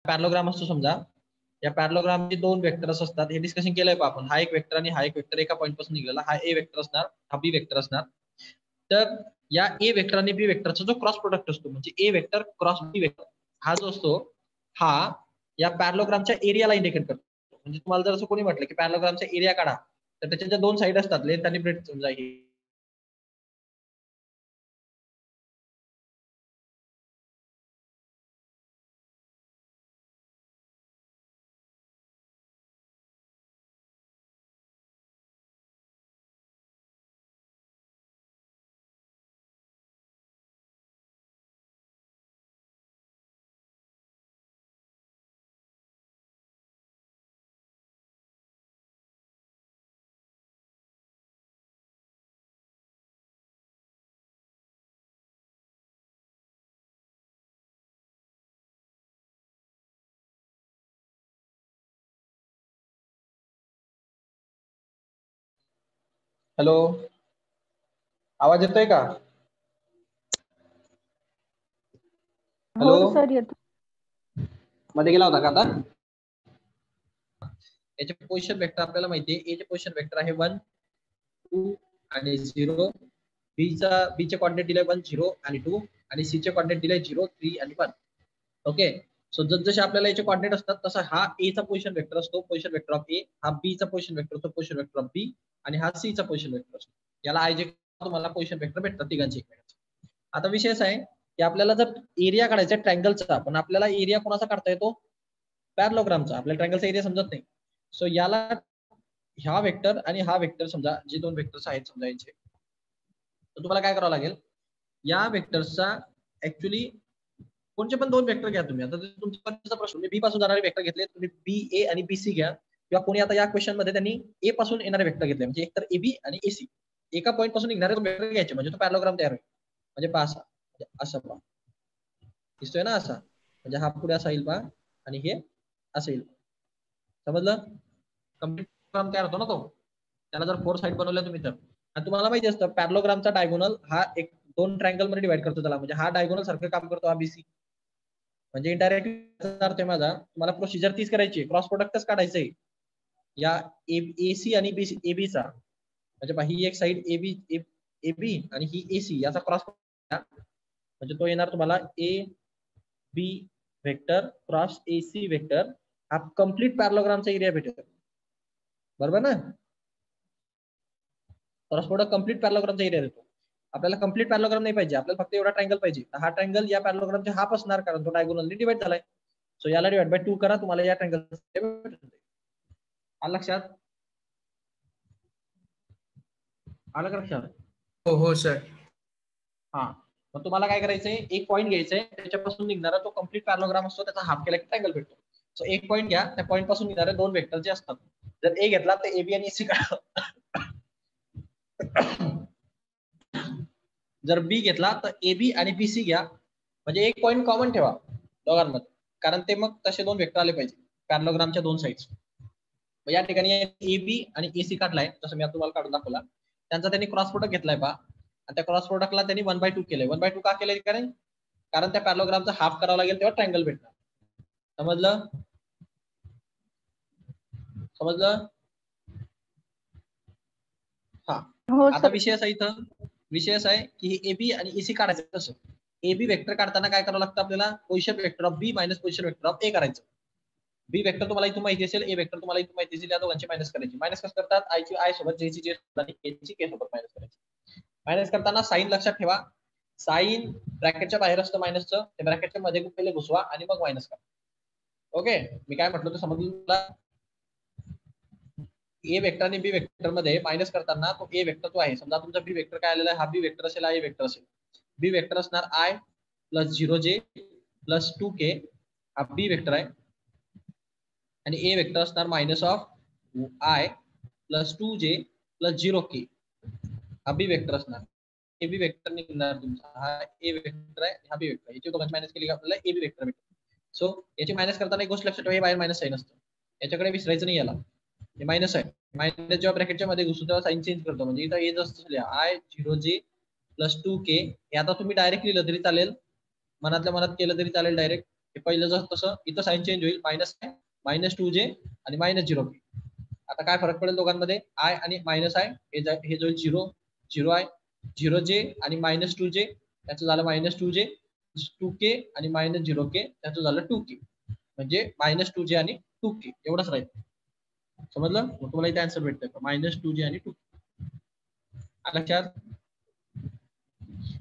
Parallelogram असतो समजा, या पॅरलोग्रामचे दोन वेक्टर्स असतात, हे डिस्कशन केलंय आपण. हा एक वेक्टर आणि हा एक वेक्टर एका पॉईंट पासून निघाला, हा ए वेक्टर असणार, हा बी वेक्टर असणार. तर या ए वेक्टर आणि बी वेक्टरचा जो क्रॉस प्रोडक्ट असतो, म्हणजे ए वेक्टर क्रॉस बी वेक्टर, हा जो असतो हा या पॅरलोग्रामच्या एरियाला इंडिकेट करतो. म्हणजे तुम्हाला जर असं कोणी म्हटलं की पॅरलोग्रामचा एरिया काढा, तर त्याच्या ज्या दोन साईड असतात, लेंथ आणि ब्रेड्थ, समजा ही हॅलो, आवाज येतोय का? हॅलो, हो सर येतो. मध्ये गेला होता का आता? याचे पोझिशन वेक्टर आपल्याला माहिती आहे, ए चे पोझिशन वेक्टर आहे 1 2 आणि 0, बी चे कॉर्डिनेट दिले 1 0 आणि 2, आणि सी चे कॉर्डिनेट दिले 0 3 आणि 1. ओके, सो जसे आपल्याला याचे कॉर्डिनेट असतात तसा हा ए चा पोझिशन वेक्टर असतो, पोझिशन वेक्टर ऑफ ए, हा बी चा पोझिशन वेक्टर असतो, पोझिशन वेक्टर ऑफ बी, आणि हा सी चा पोझिशन वेक्टर असतो. याला आय जे तुम्हाला पोझिशन वेक्टर भेटतात तिघांचे एकमेकांचे. आता विषय असा आहे की आपल्याला जर एरिया काढायचा ट्रायंगलचा, पण आपल्याला एरिया कोणाचा काढता येतो? पॅरलोग्रामचा. आपल्याला ट्रायंगलचा एरिया समजत नाही. सो याला ह्या वेक्टर आणि हा वेक्टर, समजा जे दोन वेक्टर्स आहेत समजा यांचे, तर तुम्हाला काय करावं लागेल, या वेक्टर्सचा ऍक्च्युली कोणते पण दोन वेक्टर घ्या तुम्ही. आता तुमचा प्रश्न, बी पासून जाणारे वेक्टर घेतले, तुम्ही बी ए आणि बी सी घ्या, किंवा कोणी आता या क्वेश्चन मध्ये त्यांनी ए पासून येणारे वेक्टर घेतले, म्हणजे एकतर ए बी आणि ए सी, एका पॉईंट पासून निघणारे वेक्टर घ्यायचे, म्हणजे तो पॅरलोग्राम तयार होईल. म्हणजे पहा असा, असं पहा दिसतोय ना असा, म्हणजे हा पुढे असा येईल पहा, आणि हे असं येईल. समजलं? कम्प्लीट पॅरलोग्राम तयार होतो ना तो. त्याला जर 4 साइड बनवल्या तुम्ही तर, आणि तुम्हाला माहिती असतं पॅरलोग्रामचा डायगोनल हा एक दोन ट्रायंगल मध्ये डिवाइड करतो त्याला, म्हणजे हा डायगोनल सारखं काम करतो हा बीसी. म्हणजे इनडायरेक्टली अर्थ आहे माझा, तुम्हाला प्रोसिजर तीच करायची, क्रॉस प्रोडक्टच काढायचंय या एसी आणि एबी चा. म्हणजे ही एक साइड एबी आणि ही एसी, याचा क्रॉस, म्हणजे तो येणार तुम्हाला A B vector cross AC vector, हा कंप्लीट पॅरलोग्रामचा एरिया भेटेल. बरोबर ना? क्रॉस प्रोडक्ट कंप्लीट पॅरलोग्रामचा एरिया देतो. आपल्याला कंप्लीट पॅरलोग्राम नाही पाहिजे, आपल्याला फक्त एवढा ट्रायंगल पाहिजे. हा ट्रायंगल या पॅरलोग्रामचे हाफ असणार, कारण तो डायगोनली डिवाइड झालाय. सो याला डिवाइड बाय 2 करा, तुम्हाला या ट्रायंगल आलं लक्षात? आलं का लक्षात? हो हो सर. हा, मग तुम्हाला काय करायचंय, एक पॉईंट घ्यायचंय, त्याच्यापासून निघणारा तो कंप्लीट पॅरलोग्राम असतो, त्याचा हाफ केला की ट्रायंगल भेटतो. सो एक पॉईंट घ्या, त्या पॉईंट पासून निघणारे दोन वेक्टर जे असतात, जर ए घेतला तर एबी आणि सी काढा, जर बी घेतला तर ए बी आणि बी सी घ्या, म्हणजे एक पॉईंट कॉमन ठेवा दोघांमध्ये, कारण ते मग तसे दोन वेक्टर आले पाहिजे पॅरलोग्रामच्या दोन साइड्स. या ठिकाणी ए बी आणि ए सी काढलाय, जसं मी तुम्हाला काढून दाखवला. त्यांचा त्यांनी क्रॉस प्रोडक्ट घेतलाय पहा, आणि त्या क्रॉस प्रोडक्टला त्यांनी 1/2 केलंय. 1/2 का केलंय? कारण त्या पॅरलोग्रामचा हाफ करावा लागेल, तेव्हा ट्रायंगल भेटणार. समजलं? समजलं? हा, हो आता सर. विषय असा आहे की एबी आणि एसी काढायचं. कसं? एबी वेक्टर काढताना काय करावं लागतं आपल्याला? Position vector of B minus position vector of A करायचं. बी वेक्टर तुम्हाला इथून माहिती असेल, ए वेक्टर तुम्हाला इथून माहिती असेल, या दोघांची मायनस करायची. मायनस कसं करतात? आय ची आय सोबत, जे ची जे आणि के ची के सोबत मायनस करायची. मायनस करताना साईन लक्षात ठेवा, साईन ब्रॅकेटच्या बाहेर असतं मायनसचं, ते ब्रॅकेटच्या मध्ये पहिले घुसवा आणि मग मायनस करा. ओके, मी काय म्हटलं ते समजलं तुला? ए वेक्टर आणि बी वेक्टर मध्ये मायनस करताना तो ए वेक्टर जो आहे, समजा तुमचा बी वेक्टर काय आलेला आहे, हा बी वेक्टर असेल, हा ए वेक्टर असेल. बी वेक्टर असणार I plus 0j plus 2k, हा बी वेक्टर आहे, आणि ए वेक्टर असणार minus of I plus 2j plus 0k, हा बी वेक्टर असणार. ए बी वेक्टर निघणार तुमचा, हा ए वेक्टर आहे, हा बी वेक्टर, याची दोघांची मायनस केली की आपल्याला ए बी वेक्टर भेटतो. सो याची मायनस करताना एक गोष्ट लक्षात ठेवा, हे बाहेर मायनस साईन असतं, याच्याकडे विसरायचं नाही याला. हे मायनस आहे, मायनस जेव्हा ब्रॅकेटच्या मध्ये घुसतो तेव्हा साईन चेंज करतो, म्हणजे इथं येत असतं आय 0j प्लस 2k. हे आता तुम्ही डायरेक्ट लिहिलं तरी चालेल, मनातल्या मनात केलं तरी चालेल डायरेक्ट, हे पहिलं जसं तसं इथं साईन चेंज होईल, -2j आणि -0k. आता काय फरक पडेल दोघांमध्ये, आय आणि मायनस आय हे जाईल 0 आहे, 0j आणि -2j त्याचं झालं -2j, 2k आणि -0k त्याचं झालं 2k, म्हणजे -2j आणि 2k एवढंच राहील. समजलं? मग तुम्हाला इथे आन्सर भेटतंय -2j आणि 2k. लक्षात?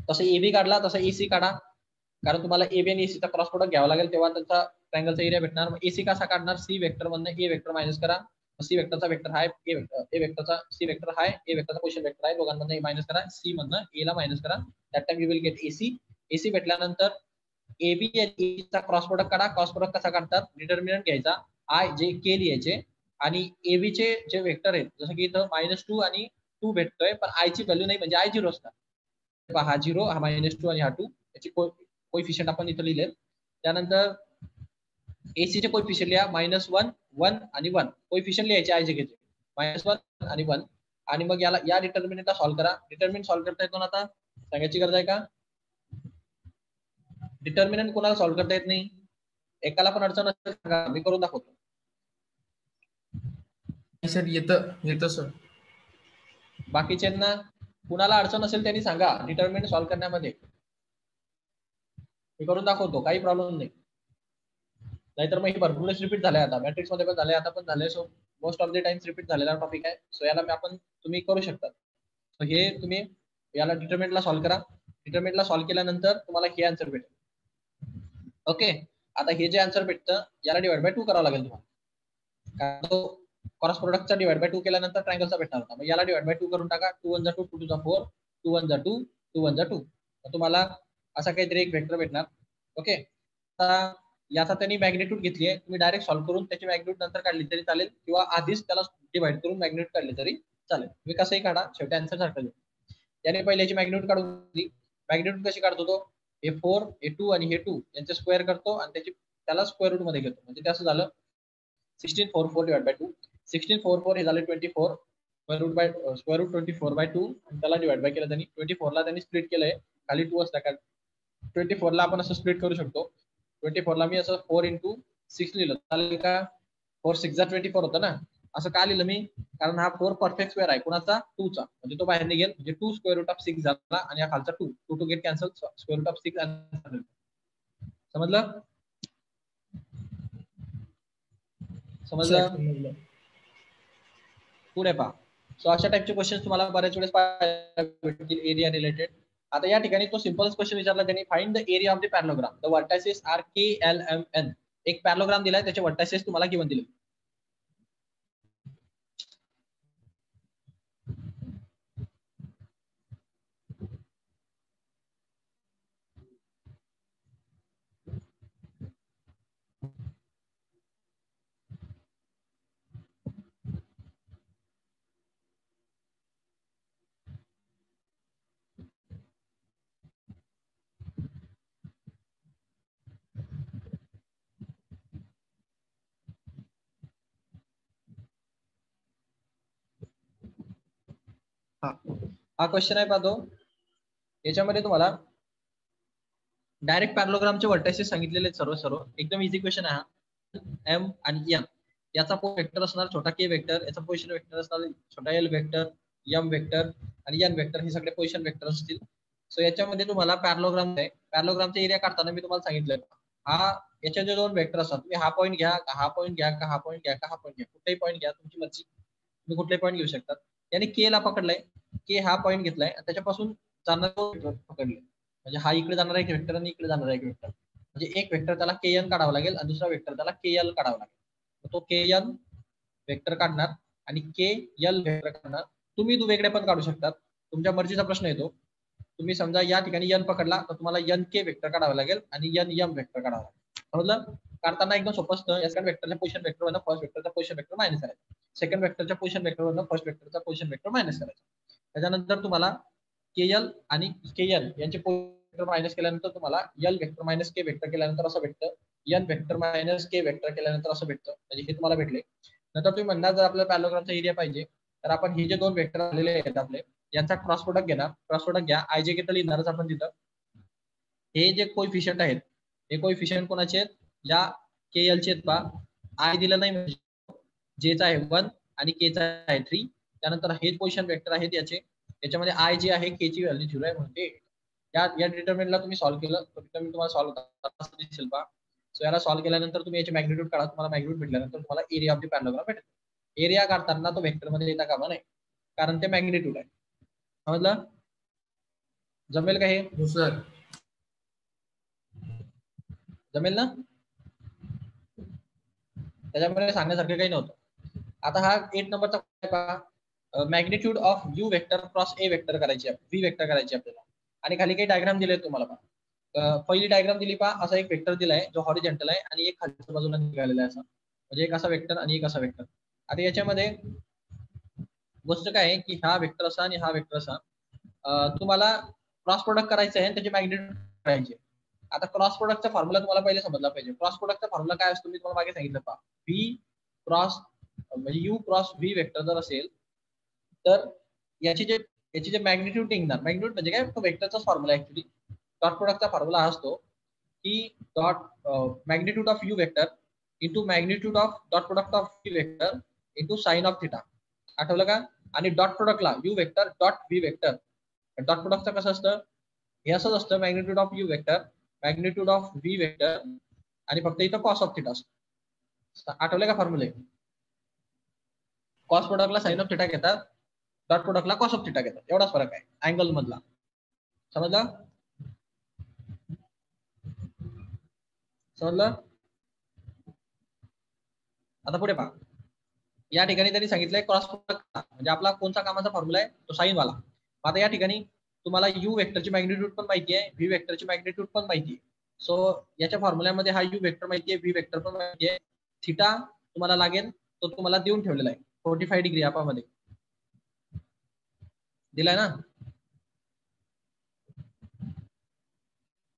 तसं एबी काढला तसं एसी काढा, कारण तुम्हाला एबी आणि एसीचा क्रॉस प्रोडक्ट घ्यावा लागेल तेव्हा त्याचा ट्रायंगलचा एरिया भेटणार. मग एसी कसा काढणार, सी वेक्टर मधनं ए वेक्टर मायनस करा, सी वेक्टरचा वेक्टर हाय ए वेक्टरचा सी वेक्टर हाय ए वेक्टरचा पोझिशन वेक्टर आहे, दोघांमधनं ए मायनस करा, सी मधनं ए ला मायनस करा, that time you will get AC. AC भेटल्यानंतर एबी आणि एसीचा क्रॉस प्रोडक्ट काढा. क्रॉस प्रोडक्ट कसा काढतात, डिटर्मिनंट घ्यायचा आय जे के लिहायचे आणि एबीचे जे वेक्टर आहेत जसं की इथं -2 आणि 2 भेटतोय पण आयची व्हॅल्यू नाही म्हणजे आय 0 असणार. हा 0 हा -2 आणि हा 2 याची कोएफिशियंट आपण इथं लिहिले. त्यानंतर एसी चे कोएफिशियंट लिहा -1 1 आणि 1 कोएफिशियंट लिहायचे आय जे के चे -1 आणि 1. आणि मग याला या डिटर्मिनंटला सॉल्व्ह करा. डिटर्मिनंट सॉल्व्ह करता येतो ना, आता सांगायची गरज आहे का? डिटर्मिनंट कोणाला सॉल्व्ह करता येत नाही, एकाला पण अडचण असेल का, मी करून दाखवतो. सर येतं सर. बाकीच्यांना कुणाला अडचण असेल त्यांनी सांगा डिटर्मिनंट सॉल्व्ह करण्यामध्ये, मी करून दाखवतो, काही प्रॉब्लेम नाही. नाहीतर मग हे भरपूरच रिपीट झालंय, आता मॅट्रिक्स मध्ये पण झाले, आता पण झाले. So most of the times repeat झालेला टॉपिक आहे. सो याला आपण तुम्ही करू शकता. सो हे तुम्ही याला डिटर्मिनंटला सॉल्व्ह करा. डिटर्मिनंटला सॉल्व्ह केल्यानंतर तुम्हाला हे आन्सर भेटेल. ओके, आता हे जे आन्सर भेटतं याला डिवाइड बाय 2 करावं लागेल तुम्हाला, कारण तो क्रॉस प्रोडक्टचा डिवाइड बाय 2 केल्यानंतर ट्रायंगलचा भेटणार होता. मग याला डिवाइड बाय 2 करून टाका. 2 1 2 2 2 4 2 1 2 2 1 2. तुम्हाला असा काहीतरी एक वेक्टर भेटणार. ओके, आता याचा त्यांनी मॅग्निट्यूड घेतली आहे, तुम्ही डायरेक्ट सॉल्व्ह करून त्याची मॅग्निट्यूड नंतर काढली तरी चालेल, किंवा आधीच त्याला डिवाइड करून मॅग्निट्यूड काढली तरी चालेल. तुम्ही कसंही काढा, शेवटी आन्सर सारखं येईल. त्याने पहिले याची मॅग्निट्यूड काढून दिली. मॅग्निट्यूड कशी काढतो तो, हे 4 हे 2 आणि हे 2 यांचे स्क्वेअर करतो आणि त्याला स्क्वेअर रूट मध्ये घेतो, म्हणजे ते असं झालं 16 4 4 डिवाइड बाय 2. 16 4 4 हे झाले 24 स्क्वेअर रूट 24/2 आणि त्याला डिवाइड बाय केलं त्यांनी. 24 ला त्यांनी स्प्लिट केलंय, खाली 2 असता का 24 ला आपण असं स्प्लिट करू शकतो. 24 ला मी असं 4 into 6 लिहिलं चालेल का, 4 6 24 होतं ना. असं का लिहिलं मी, कारण हा 4 परफेक्ट स्क्वेअर आहे कुणाचा, 2 चा, म्हणजे तो बाहेर निघेल, म्हणजे 2 स्क्वेअर रूट ऑफ 6 झाला आणि हा खालचा 2 2 two get cancel, square root of 6 answer. समजलं? समजलं? पुढे पहा. सो अशा टाइपचे क्वेश्चन तुम्हाला बऱ्याच वेळेस भेटतील एरिया रिलेटेड. आता या ठिकाणी तो सिंपलच क्वेश्चन विचारला त्यांनी, find the area of the parallelogram, the vertices are K L M N. एक पॅरलोग्राम दिलाय, त्याचे व्हर्टायसेस तुम्हाला गिवन दिले. हा क्वेश्चन आहे पाहतो. याच्यामध्ये तुम्हाला डायरेक्ट पॅरलोग्रामचे व्हर्टायसेस सांगितलेले सर्व एकदम इझी क्वेश्चन आहे. एम आणि एन याचा वेक्टर असणार छोटा के वेक्टर, याचा पोझिशन वेक्टर असणार छोटा एल वेक्टर, एम वेक्टर आणि एन वेक्टर, हे सगळे पोझिशन वेक्टर असतील. सो याच्यामध्ये तुम्हाला पॅरलोग्राम आहे, पॅरलोग्रामचा एरिया काढताना मी तुम्हाला सांगितलं, हा याचे जे दोन वेक्टर असतात, तुम्ही हा पॉईंट घ्या का हा पॉईंट घ्या का हा पॉईंट घ्या का हा पॉईंट घ्या, कुठलाही पॉईंट घ्या, तुमची मर्जी, तुम्ही कुठलाही पॉईंट घेऊ शकतात. याने के ला पकडलाय, के हा पॉईंट घेतलाय, त्याच्यापासून जाणार पकडले, म्हणजे हा इकडे जाणार एक वेक्टर आणि इकडे जाणार एक वेक्टर, म्हणजे एक वेक्टर त्याला के एन काढावं लागेल आणि दुसरा वेक्टर त्याला के एल काढावं लागेल. तो के एन वेक्टर काढणार आणि के एल वेक्टर काढणार. तुम्ही वेगळे पण काढू शकतात, तुमच्या मर्जीचा प्रश्न येतो. तुम्ही समजा या ठिकाणी एन पकडला तर तुम्हाला एन के वेक्टर काढावं लागेल आणि एन एम वेक्टर काढावं लागेल. समजलं? काढताना एकदम सोपं असतं. या सेकंड वेक्टरच्या पोझिशन वेक्टरवरून फर्स्ट वेक्टरचा पोझिशन वेक्टर मायनस करायचा, सेकंड वेक्टरच्या पोझिशन वेक्टरवरून फर्स्ट वेक्टरचा पोझिशन वेक्टर मायनस करायचा. त्याच्यानंतर तुम्हाला के एल आणि के एल यांचे वेक्टर मायनस केल्यानंतर तुम्हाला L vector minus K vector केल्यानंतर असं भेटतं, N vector minus K vector केल्यानंतर असं भेटतं, म्हणजे हे तुम्हाला भेटले. नंतर तुम्ही म्हणणार जर आपल्याला पॅरलोग्रामचा एरिया पाहिजे तर आपण हे जे दोन वेक्टर आलेले आहेत आपले यांचा क्रॉस प्रोडक्ट घेणार. क्रॉस प्रोडक्ट घ्या, आय जे के तर लिहिणारच आपण तिथं. हे जे कोएफिशियंट आहेत हे कोएफिशियंट कोणाचे आहेत, या के एल चे पहा आय दिलं नाही म्हणजे जेचा आहे 1 आणि केचा आहे 3. त्यानंतर हे पोझिशन वेक्टर आहेत याचे, त्याच्यामध्ये आय जे आहे के ची व्हॅल्यू 0 आहे म्हणते. या डिटर्मिनंटला तुम्ही सॉल्व्ह केलं तर डिटर्मिनंट तुम्हाला सॉल्व्ह असं दिसेल पहा. सो याला सॉल्व्ह केल्यानंतर तुम्ही याची मॅग्निट्यूड काढा. तुम्हाला मॅग्निट्यूड भेटल्यानंतर तुम्हाला एरिया ऑफ द पॅरालेलोग्राम भेटेल. एरिया काढताना तो वेक्टर मध्ये येता कामा नाही, कारण ते मॅग्निट्यूड आहे. समजलं? जमेल का हे? हो सर. जमेल ना? त्याच्यामुळे सांगण्यासारखं काही नव्हतं. आता हा 8 नंबरचा पहा, magnitude of U vector cross A vector करायची आहे, व्ही वेक्टर करायची आपल्याला. आणि खाली काही डायग्राम दिले तुम्हाला पहा. पहिली डायग्राम दिली पहा, असा एक वेक्टर दिलाय जो हॉरिझॉन्टल आहे आणि एक खालच्या बाजूला निघालेला आहे असा, म्हणजे एक असा वेक्टर आणि एक असा वेक्टर. आता याच्यामध्ये गोष्ट काय आहे की हा वेक्टर असा आणि हा वेक्टर असा, तुम्हाला क्रॉस प्रोडक्ट करायचं आहे आणि त्याची मॅग्निट्यूड करायची. आता क्रॉस प्रोडक्टचा फॉर्म्युला तुम्हाला पहिले समजला पाहिजे. क्रॉस प्रोडक्टचा फॉर्म्युला काय असतो मी तुम्हाला मागे सांगितलं पहा. व्ही क्रॉस म्हणजे यू क्रॉस व्ही वेक्टर जर असेल तर याची जे मॅग्निट्यूड निघणार, मॅग्निट्यूड म्हणजे काय, तो वेक्टरचा फॉर्म्युला ऍक्च्युली. डॉट प्रोडक्टचा फॉर्म्युला हा असतो की dot magnitude of U vector into magnitude of dot product of V vector into sine of theta. आठवलं का? आणि डॉट प्रोडक्टला U vector dot V vector. Dot प्रोडक्टचं कसं असतं, हे असंच असतं, magnitude of U vector magnitude of V vector आणि फक्त इथं कॉस ऑफ थिटा असतो. आठवले का फॉर्म्युले? कॉस प्रोडक्टला साइन ऑफ थिटा घेतात, डॉट प्रोडक्टला कॉस ऑफ थिटा घेतात, एवढाच फरक आहे अँगल मधला. समजलं? समजलं? आता पुढे पहा. या ठिकाणी त्यांनी सांगितलंय क्रॉस प्रोडक्ट म्हणजे आपला कोणता कामाचा फॉर्म्युला आहे, तो साइन वाला. आता या ठिकाणी तुम्हाला यू वेक्टरची मॅग्निट्यूड पण माहिती आहे, व्ही वेक्टरची मॅग्निट्यूड पण माहिती आहे. सो याच्या फॉर्म्युल्यामध्ये हा यू वेक्टर माहिती आहे, व्ही वेक्टर पण माहिती आहे. थिटा तुम्हाला लागेल, तो तुम्हाला देऊन ठेवलेला आहे 45 डिग्री यापामध्ये दिलाय ना.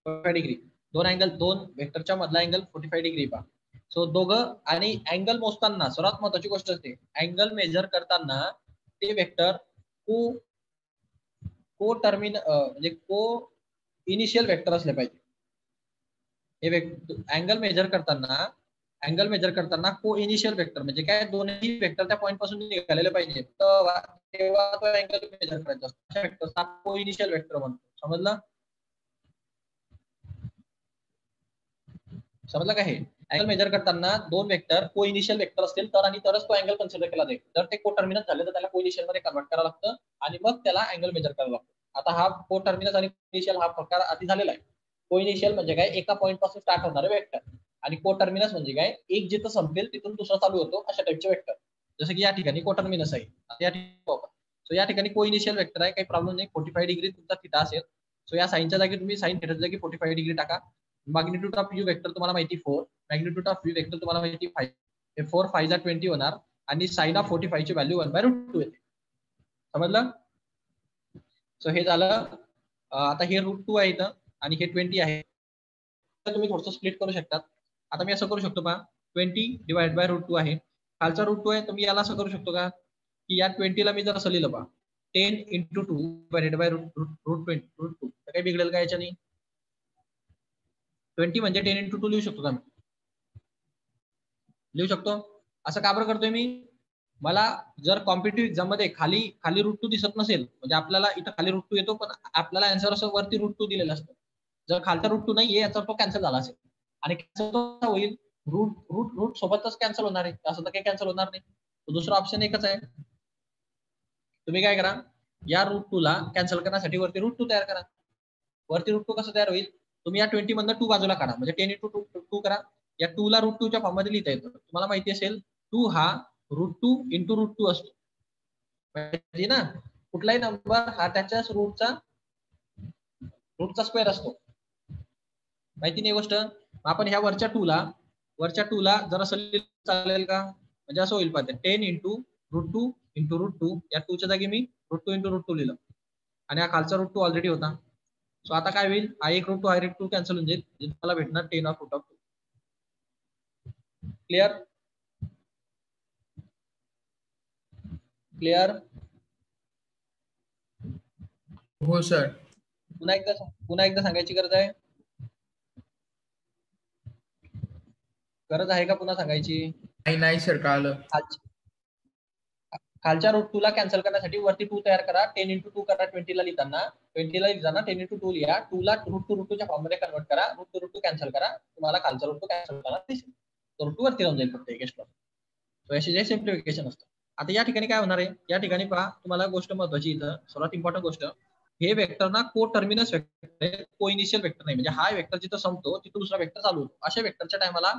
45 डिग्री, दोन अँगल, दोन वेक्टरच्या मधला अँगल 45 डिग्री पहा. सो दोघं आणि अँगल मोजताना सर्वात महत्वाची गोष्ट असते, अँगल मेजर करताना ते वेक्टर को म्हणजे को इनिशियल वेक्टर असले पाहिजे. हे अँगल मेजर करताना को इनिशियल वेक्टर म्हणजे काय, दोन्ही वेक्टर त्या पॉईंट पासून निघालेले पाहिजे, तेव्हा तो अँगल मेजर करायचा असतो. अशा वेक्टरचा को इनिशियल वेक्टर म्हणतो. समजलं? समजलं का? हे अँगल मेजर करताना दोन वेक्टर को इनिशियल वेक्टर असतील तर आणि तरच तो अँगल कन्सिडर केला जाईल. जर ते को टर्मिनस झाले तर त्याला को इनिशियल मध्ये कन्वर्ट करावं लागतं आणि मग त्याला अँगल मेजर करावं लागतं. आता हा को टर्मिनस आणि इनिशियल हा प्रकार आधी झालेला आहे. को इनिशियल म्हणजे काय, एका पॉईंट पासून स्टार्ट होणारे वेक्टर, आणि को टर्मिनस म्हणजे काय, एक जिथं संपेल तिथून दुसरा चालू होतो अशा टाइपचे वेक्टर. जसं की या ठिकाणी को टर्मिनस आहे, सो या ठिकाणी को इनिशियल वेक्टर आहे, काही प्रॉब्लेम नाही. 45 डिग्री तुमचा थिटा असेल, सो या साइनच्या जागी तुम्ही साइन थिटाच्या जागी 45 डिग्री टाका. मॅग्निट्यूड ऑफ यू वेक्टर तुम्हाला माहिती 4, मॅग्निट्यूड ऑफ व्ही वेक्टर तुम्हाला माहिती 5. हे 4 5 जा 20 होणार आणि साइन ऑफ 45 ची व्हॅल्यू 1/√2 येते. समजलं? सो हे झालं. आता हे √2 आहे इथं आणि हे 20 आहे. तुम्ही थोडंसं स्प्लिट करू शकता. आता मी असं करू शकतो पहा, 20 डिवाइड बाय √2 आहे, खालचा √2 आहे, तर मी याला असं करू शकतो का की या 20 ला मी जर असं लिहिलं पहा, 10 × 2 डिवाइडेड बाय √2, तर काही बिघडेल का याच्याने? 20 म्हणजे 10 × 2 लिहू शकतो का? लिहू शकतो. असं का बरं करतोय मी? मला जर कॉम्पिटिटिव्ह एक्झाम मध्ये खाली √2 दिसत नसेल, म्हणजे आपल्याला इथं खाली √2 येतो पण आपल्याला आन्सर असं वरती √2 दिलेलं असतं. जर खालचा √2 नाहीये याचा तो कॅन्सल झाला असेल, आणि कॅन्सल होईल रूट सोबतच कॅन्सल होणार आहे, असं तर काही कॅन्सल होणार नाही. तो दुसरा ऑप्शन एकच आहे. तुम्ही काय करा, या √2 ला कॅन्सल करण्यासाठी वरती √2 तयार करा. वरती √2 कसं तयार होईल, तुम्ही या 20 मधनं 2 बाजूला काढा, म्हणजे 10 × 2 करा. या 2 ला √2 च्या फॉर्म मध्ये लिहिता येतं. तुम्हाला माहिती असेल 2 हा √2 × √2 असतो. माहिती ना, कुठलाही नंबर हा त्याच्याच रूटचा स्क्वेअर असतो. माहिती नाही गोष्ट. आपण ह्या वरच्या 2 ला जर असं चालेल का, म्हणजे असं होईल पाहिजे 10 × √2 × √2. या 2 च्या जागी मी √2 × √2 लिहिलं आणि हा खालचा √2 ऑलरेडी होता. सो आता काय होईल, हा एक √2 हा एक √2 कॅन्सल होऊन जाईल, तुम्हाला भेटणार 10 ऑफ √2. क्लिअर? क्लिअर? हो सर. पुन्हा एकदा सांगायची गरज आहे. गरज आहे का पुन्हा सांगायची? नाही सर कळलं. खालच्या रूट 2 ला कॅन्सल करण्यासाठी वरती 2 तयार करा. 10 × 2 करा. 20 ला लिहिताना 10 × 2 लिहा. 2 ला रूट 2 च्या फॉर्म मध्ये कन्वर्ट करा. रूट 2 कॅन्सल करा. तुम्हाला खालचा रूट 2 कॅन्सल करा दिसेल. रूट 2 वरती राहून जाईल फक्त एक एक्स्ट्रा. सो अशी जे सिम्प्लिफिकेशन असतं. आता या ठिकाणी काय होणार आहे? या ठिकाणी पहा, तुम्हाला गोष्ट महत्वाची इथं सर्वात इम्पॉर्टंट गोष्ट, हे वेक्टर ना को टर्मिनस वेक्टर आहे, को इनिशियल वेक्टर नाही. म्हणजे हा वेक्टर जिथं संपतो तिथं दुसरा वेक्टर चालू होतो. अशा वेक्टरच्या टायमाला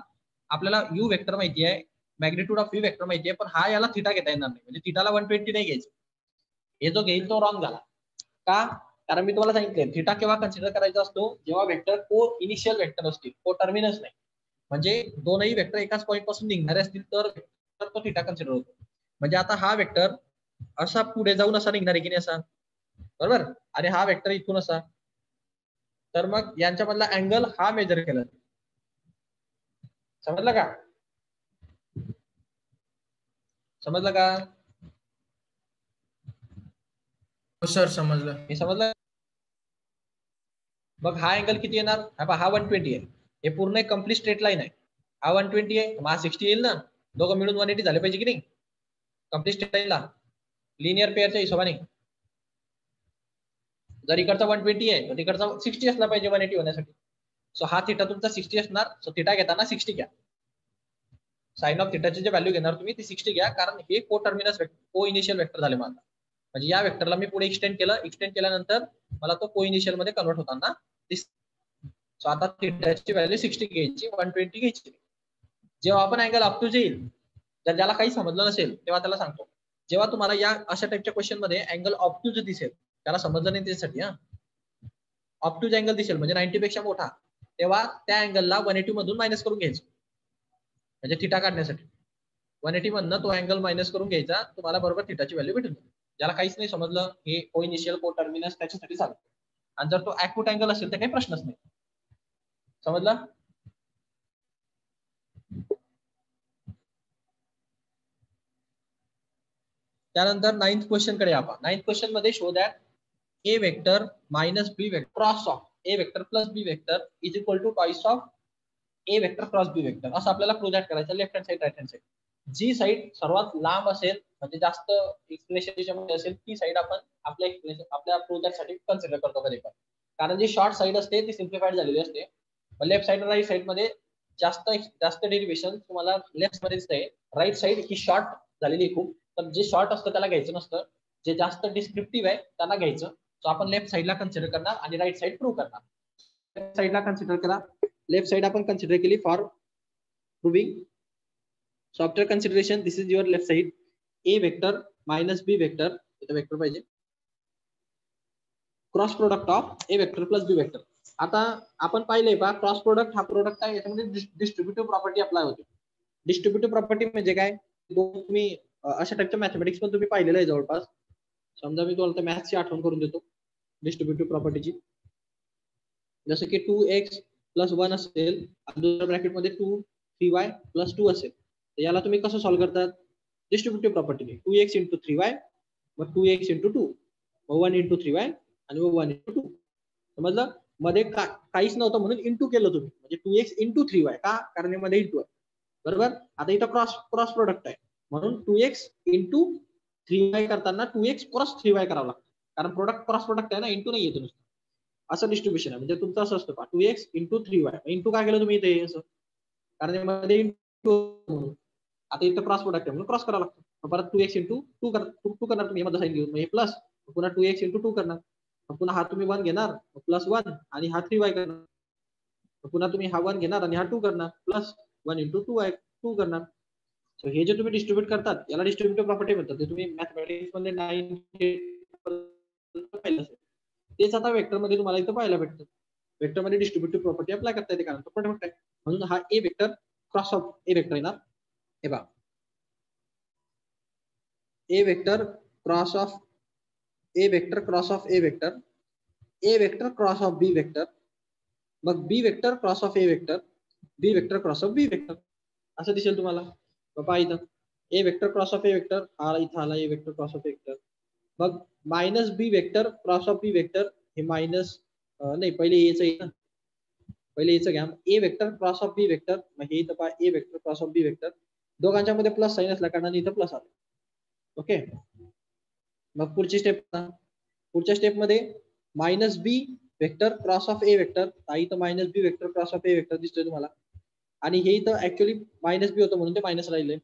आपल्याला यू वेक्टर माहिती आहे, मॅग्निट्यूड ऑफ व्ही वेक्टर माहिती आहे, पण हा याला थिटा घेता येणार नाही. म्हणजे थिटाला 120 नाही घ्यायचं. हे जो घेईल तो रॉंग झाला. का? कारण मी तुम्हाला सांगितलं थिटा केव्हा कन्सिडर करायचा असतो? जेव्हा वेक्टर को इनिशियल वेक्टर असतील, को टर्मिनस नाही. म्हणजे दोनही वेक्टर एकाच पॉईंट पासून निघणारे असतील तर तो थिटा कन्सिडर होतो. म्हणजे आता हा वेक्टर असा पुढे जाऊन असा निघणार आहे की नाही, असा बरोबर, आणि हा वेक्टर इथून असा, तर मग यांच्यामधला अँगल हा मेजर केला. समजलं का? समजलं का? सर समजलं. हे समजलं? मग हा अँगल किती येणार? हा 120 आहे. हे पूर्ण एक कम्प्लीट स्ट्रेट लाईन आहे. हा 120 आहे, मग हा 60 येईल ना. दोघं मिळून 180 झाले पाहिजे की नाही कम्प्लीट स्ट्रेट लाईनला, लिनियर पेअरच्या हिशोबाने. जर इकडचा 120 आहे तर तिकडचा 60 असला पाहिजे 180 होण्यासाठी. सो हा थिटा तुमचा 60 असणार. सो थिटा घेताना 60 घ्या. साइन ऑफ थिटाची जे व्हॅल्यू घेणार तुम्ही ती 60 घ्या, कारण हे को टर्मिनस को इनिशियल वेक्टर झाले माझा. म्हणजे या वेक्टरला मी पुढे एक्सटेंड केल्यानंतर मला तो को इनिशियल मध्ये कन्वर्ट होताना दिसतो. सो आता थिटाची व्हॅल्यू 60 घ्यायची, 120 घ्यायची. जेव्हा आपण अँगल अप टू येईल, जर ज्याला काही समजलं नसेल तेव्हा त्याला सांगतो, जेव्हा तुम्हाला या अशा टाइपच्या क्वेश्चन मध्ये अँगल ऑप टू दिसेल, त्याला समजलं नाही त्यासाठी, ऑप टू अँगल दिसेल म्हणजे 90 पेक्षा मोठा, तेव्हा त्या अँगलला 180 मधून मायनस करून घ्यायचं. म्हणजे थिटा काढण्यासाठी 180 मधनं तो अँगल मायनस करून घ्यायचा, तुम्हाला बरोबर थिटाची व्हॅल्यू भेटून जाईल. ज्याला काहीच नाही समजलं, हे को इनिशियल को टर्मिनस त्याच्यासाठी चालतं. आणि जर तो ॲक्यूट अँगल असेल तर काही प्रश्नच नाही. समजलं? त्यानंतर 9th क्वेश्चन कडे आपण. 9th क्वेश्चन मध्ये show that A vector minus B vector cross of A vector plus B vector is equal to twice of A vector cross B vector. असं आपल्याला प्रूव्ह दॅट करायचं. Left hand side, right hand side. जी side सर्वात लांब असेल, म्हणजे जास्त explanation असेल, ती साईड आपण आपल्या प्रूव्ह दॅट साठी कन्सिडर करतो कधी पण. कारण जी शॉर्ट साईड असते ती सिम्प्लिफाईड झालेली असते. लेफ्ट साईड राईट साईड मध्ये जास्त डेरिव्हेशन तुम्हाला लेफ्ट मध्ये दिसतंय. राईट साईड ही शॉर्ट झालेली खूप, तर जे शॉर्ट असतं त्याला घ्यायचं नसतं. जे जास्त डिस्क्रिप्टिव्ह आहे त्यांना घ्यायचं. सो आपण लेफ्ट साईडला कन्सिडर करणार आणि राईट साईड प्रूव्ह करणार. लेफ्ट साईडला कन्सिडर करा. लेफ्ट साइड आपण कन्सिडर केली for proving. So after consideration this is your left side. A vector minus B vector, इथे वेक्टर पाहिजे, cross product of A vector plus B vector. आता आपण पाहिलंय पहा, क्रॉस प्रोडक्ट हा प्रोडक्ट आहे, याच्यामध्ये डिस्ट्रीब्युटिव्ह प्रॉपर्टी अप्लाय होते. डिस्ट्रीब्युटिव्ह प्रॉपर्टी म्हणजे काय? तुम्ही अशा टाइपच्या मॅथमॅटिक्स पण तुम्ही पाहिलेलं आहे जवळपास. समजा मी तुम्हाला मॅथ्सची आठवण करून देतो डिस्ट्रीब्युटिव्ह प्रॉपर्टीची. जसं की 2x प्लस 1 असेल आणि दुसऱ्या ब्रॅकेटमध्ये 2 3y प्लस 2 असेल, तर याला तुम्ही कसं सॉल्व्ह करतात? डिस्ट्रीब्युटिव्ह प्रॉपर्टीने. 2x इंटू 3y, मग 2x इंटू 2, मग 1 इंटू 3y आणि मग 1 इंटू 2. समजलं? मध्ये काहीच नव्हतं म्हणून इंटू केलं तुम्ही, म्हणजे 2x इंटू 3y. का? कारण यामध्ये इंटू आहे, बरोबर. आता इथं क्रॉस प्रोडक्ट आहे म्हणून 2x इंटू 3y करताना 2x क्रॉस 3y करावं लागतं, कारण प्रोडक्ट क्रॉस प्रोडक्ट आहे ना, इंटू नाही येतो नुसतं. असं डिस्ट्रीब्युशन आहे. म्हणजे तुमचं असं असतं 2x इंटू 3y. इंटू काय केलं तुम्ही इथे असं, कारण यामध्ये इंटू म्हणून. आता इथं क्रॉस प्रोडक्ट आहे म्हणून क्रॉस करावं लागतं. परत 2x इंटू 2 करणार तुम्ही, यामध्ये साईन घेऊन, हे प्लस, पुन्हा 2x इंटू 2 करणार, पुन्हा हा तुम्ही 1 घेणार प्लस 1 आणि हा 3y करणार, पुन्हा तुम्ही हा 1 घेणार आणि हा 2 करणार प्लस 1 इंटू 2 करणार. सो हे जे तुम्ही डिस्ट्रीब्यूट करतात याला डिस्ट्रीब्युटिव्ह प्रॉपर्टी म्हणतात. ते तुम्ही मॅथमॅटिक्स मध्ये 9 पाहिलं असेल. तेच आता वेक्टर मध्ये तुम्हाला इथं पाहायला भेटतं. वेक्टर मध्ये डिस्ट्रीब्युटिव्ह प्रॉपर्टी अप्लाय करता येते, कारण तो प्रोडक्ट आहे म्हणून. हा A vector cross of A vector येणार. हे बघा, A vector cross of A vector cross of A vector, A vector cross of B vector, मग B vector cross of A vector, B vector cross of B vector, असं दिसेल तुम्हाला. पहा इथं A vector cross of A vector, हा इथं आला A vector cross of A vector. मग minus B vector cross of B vector, हे मायनस नाही, पहिले एच आहे ना, पहिले याचं घ्या A vector cross of B vector, मग हे इथं पहा A vector cross of B vector, दोघांच्या मध्ये प्लस साईन असल्या कारणाने इथं प्लस आलं. ओके, मग पुढची स्टेप, पुढच्या स्टेपमध्ये minus B vector cross of A vector, इथं minus B vector cross of A vector दिसतोय तुम्हाला, आणि हे इथं ऍक्च्युअली मायनस बी होतं म्हणून ते मायनस राहिले.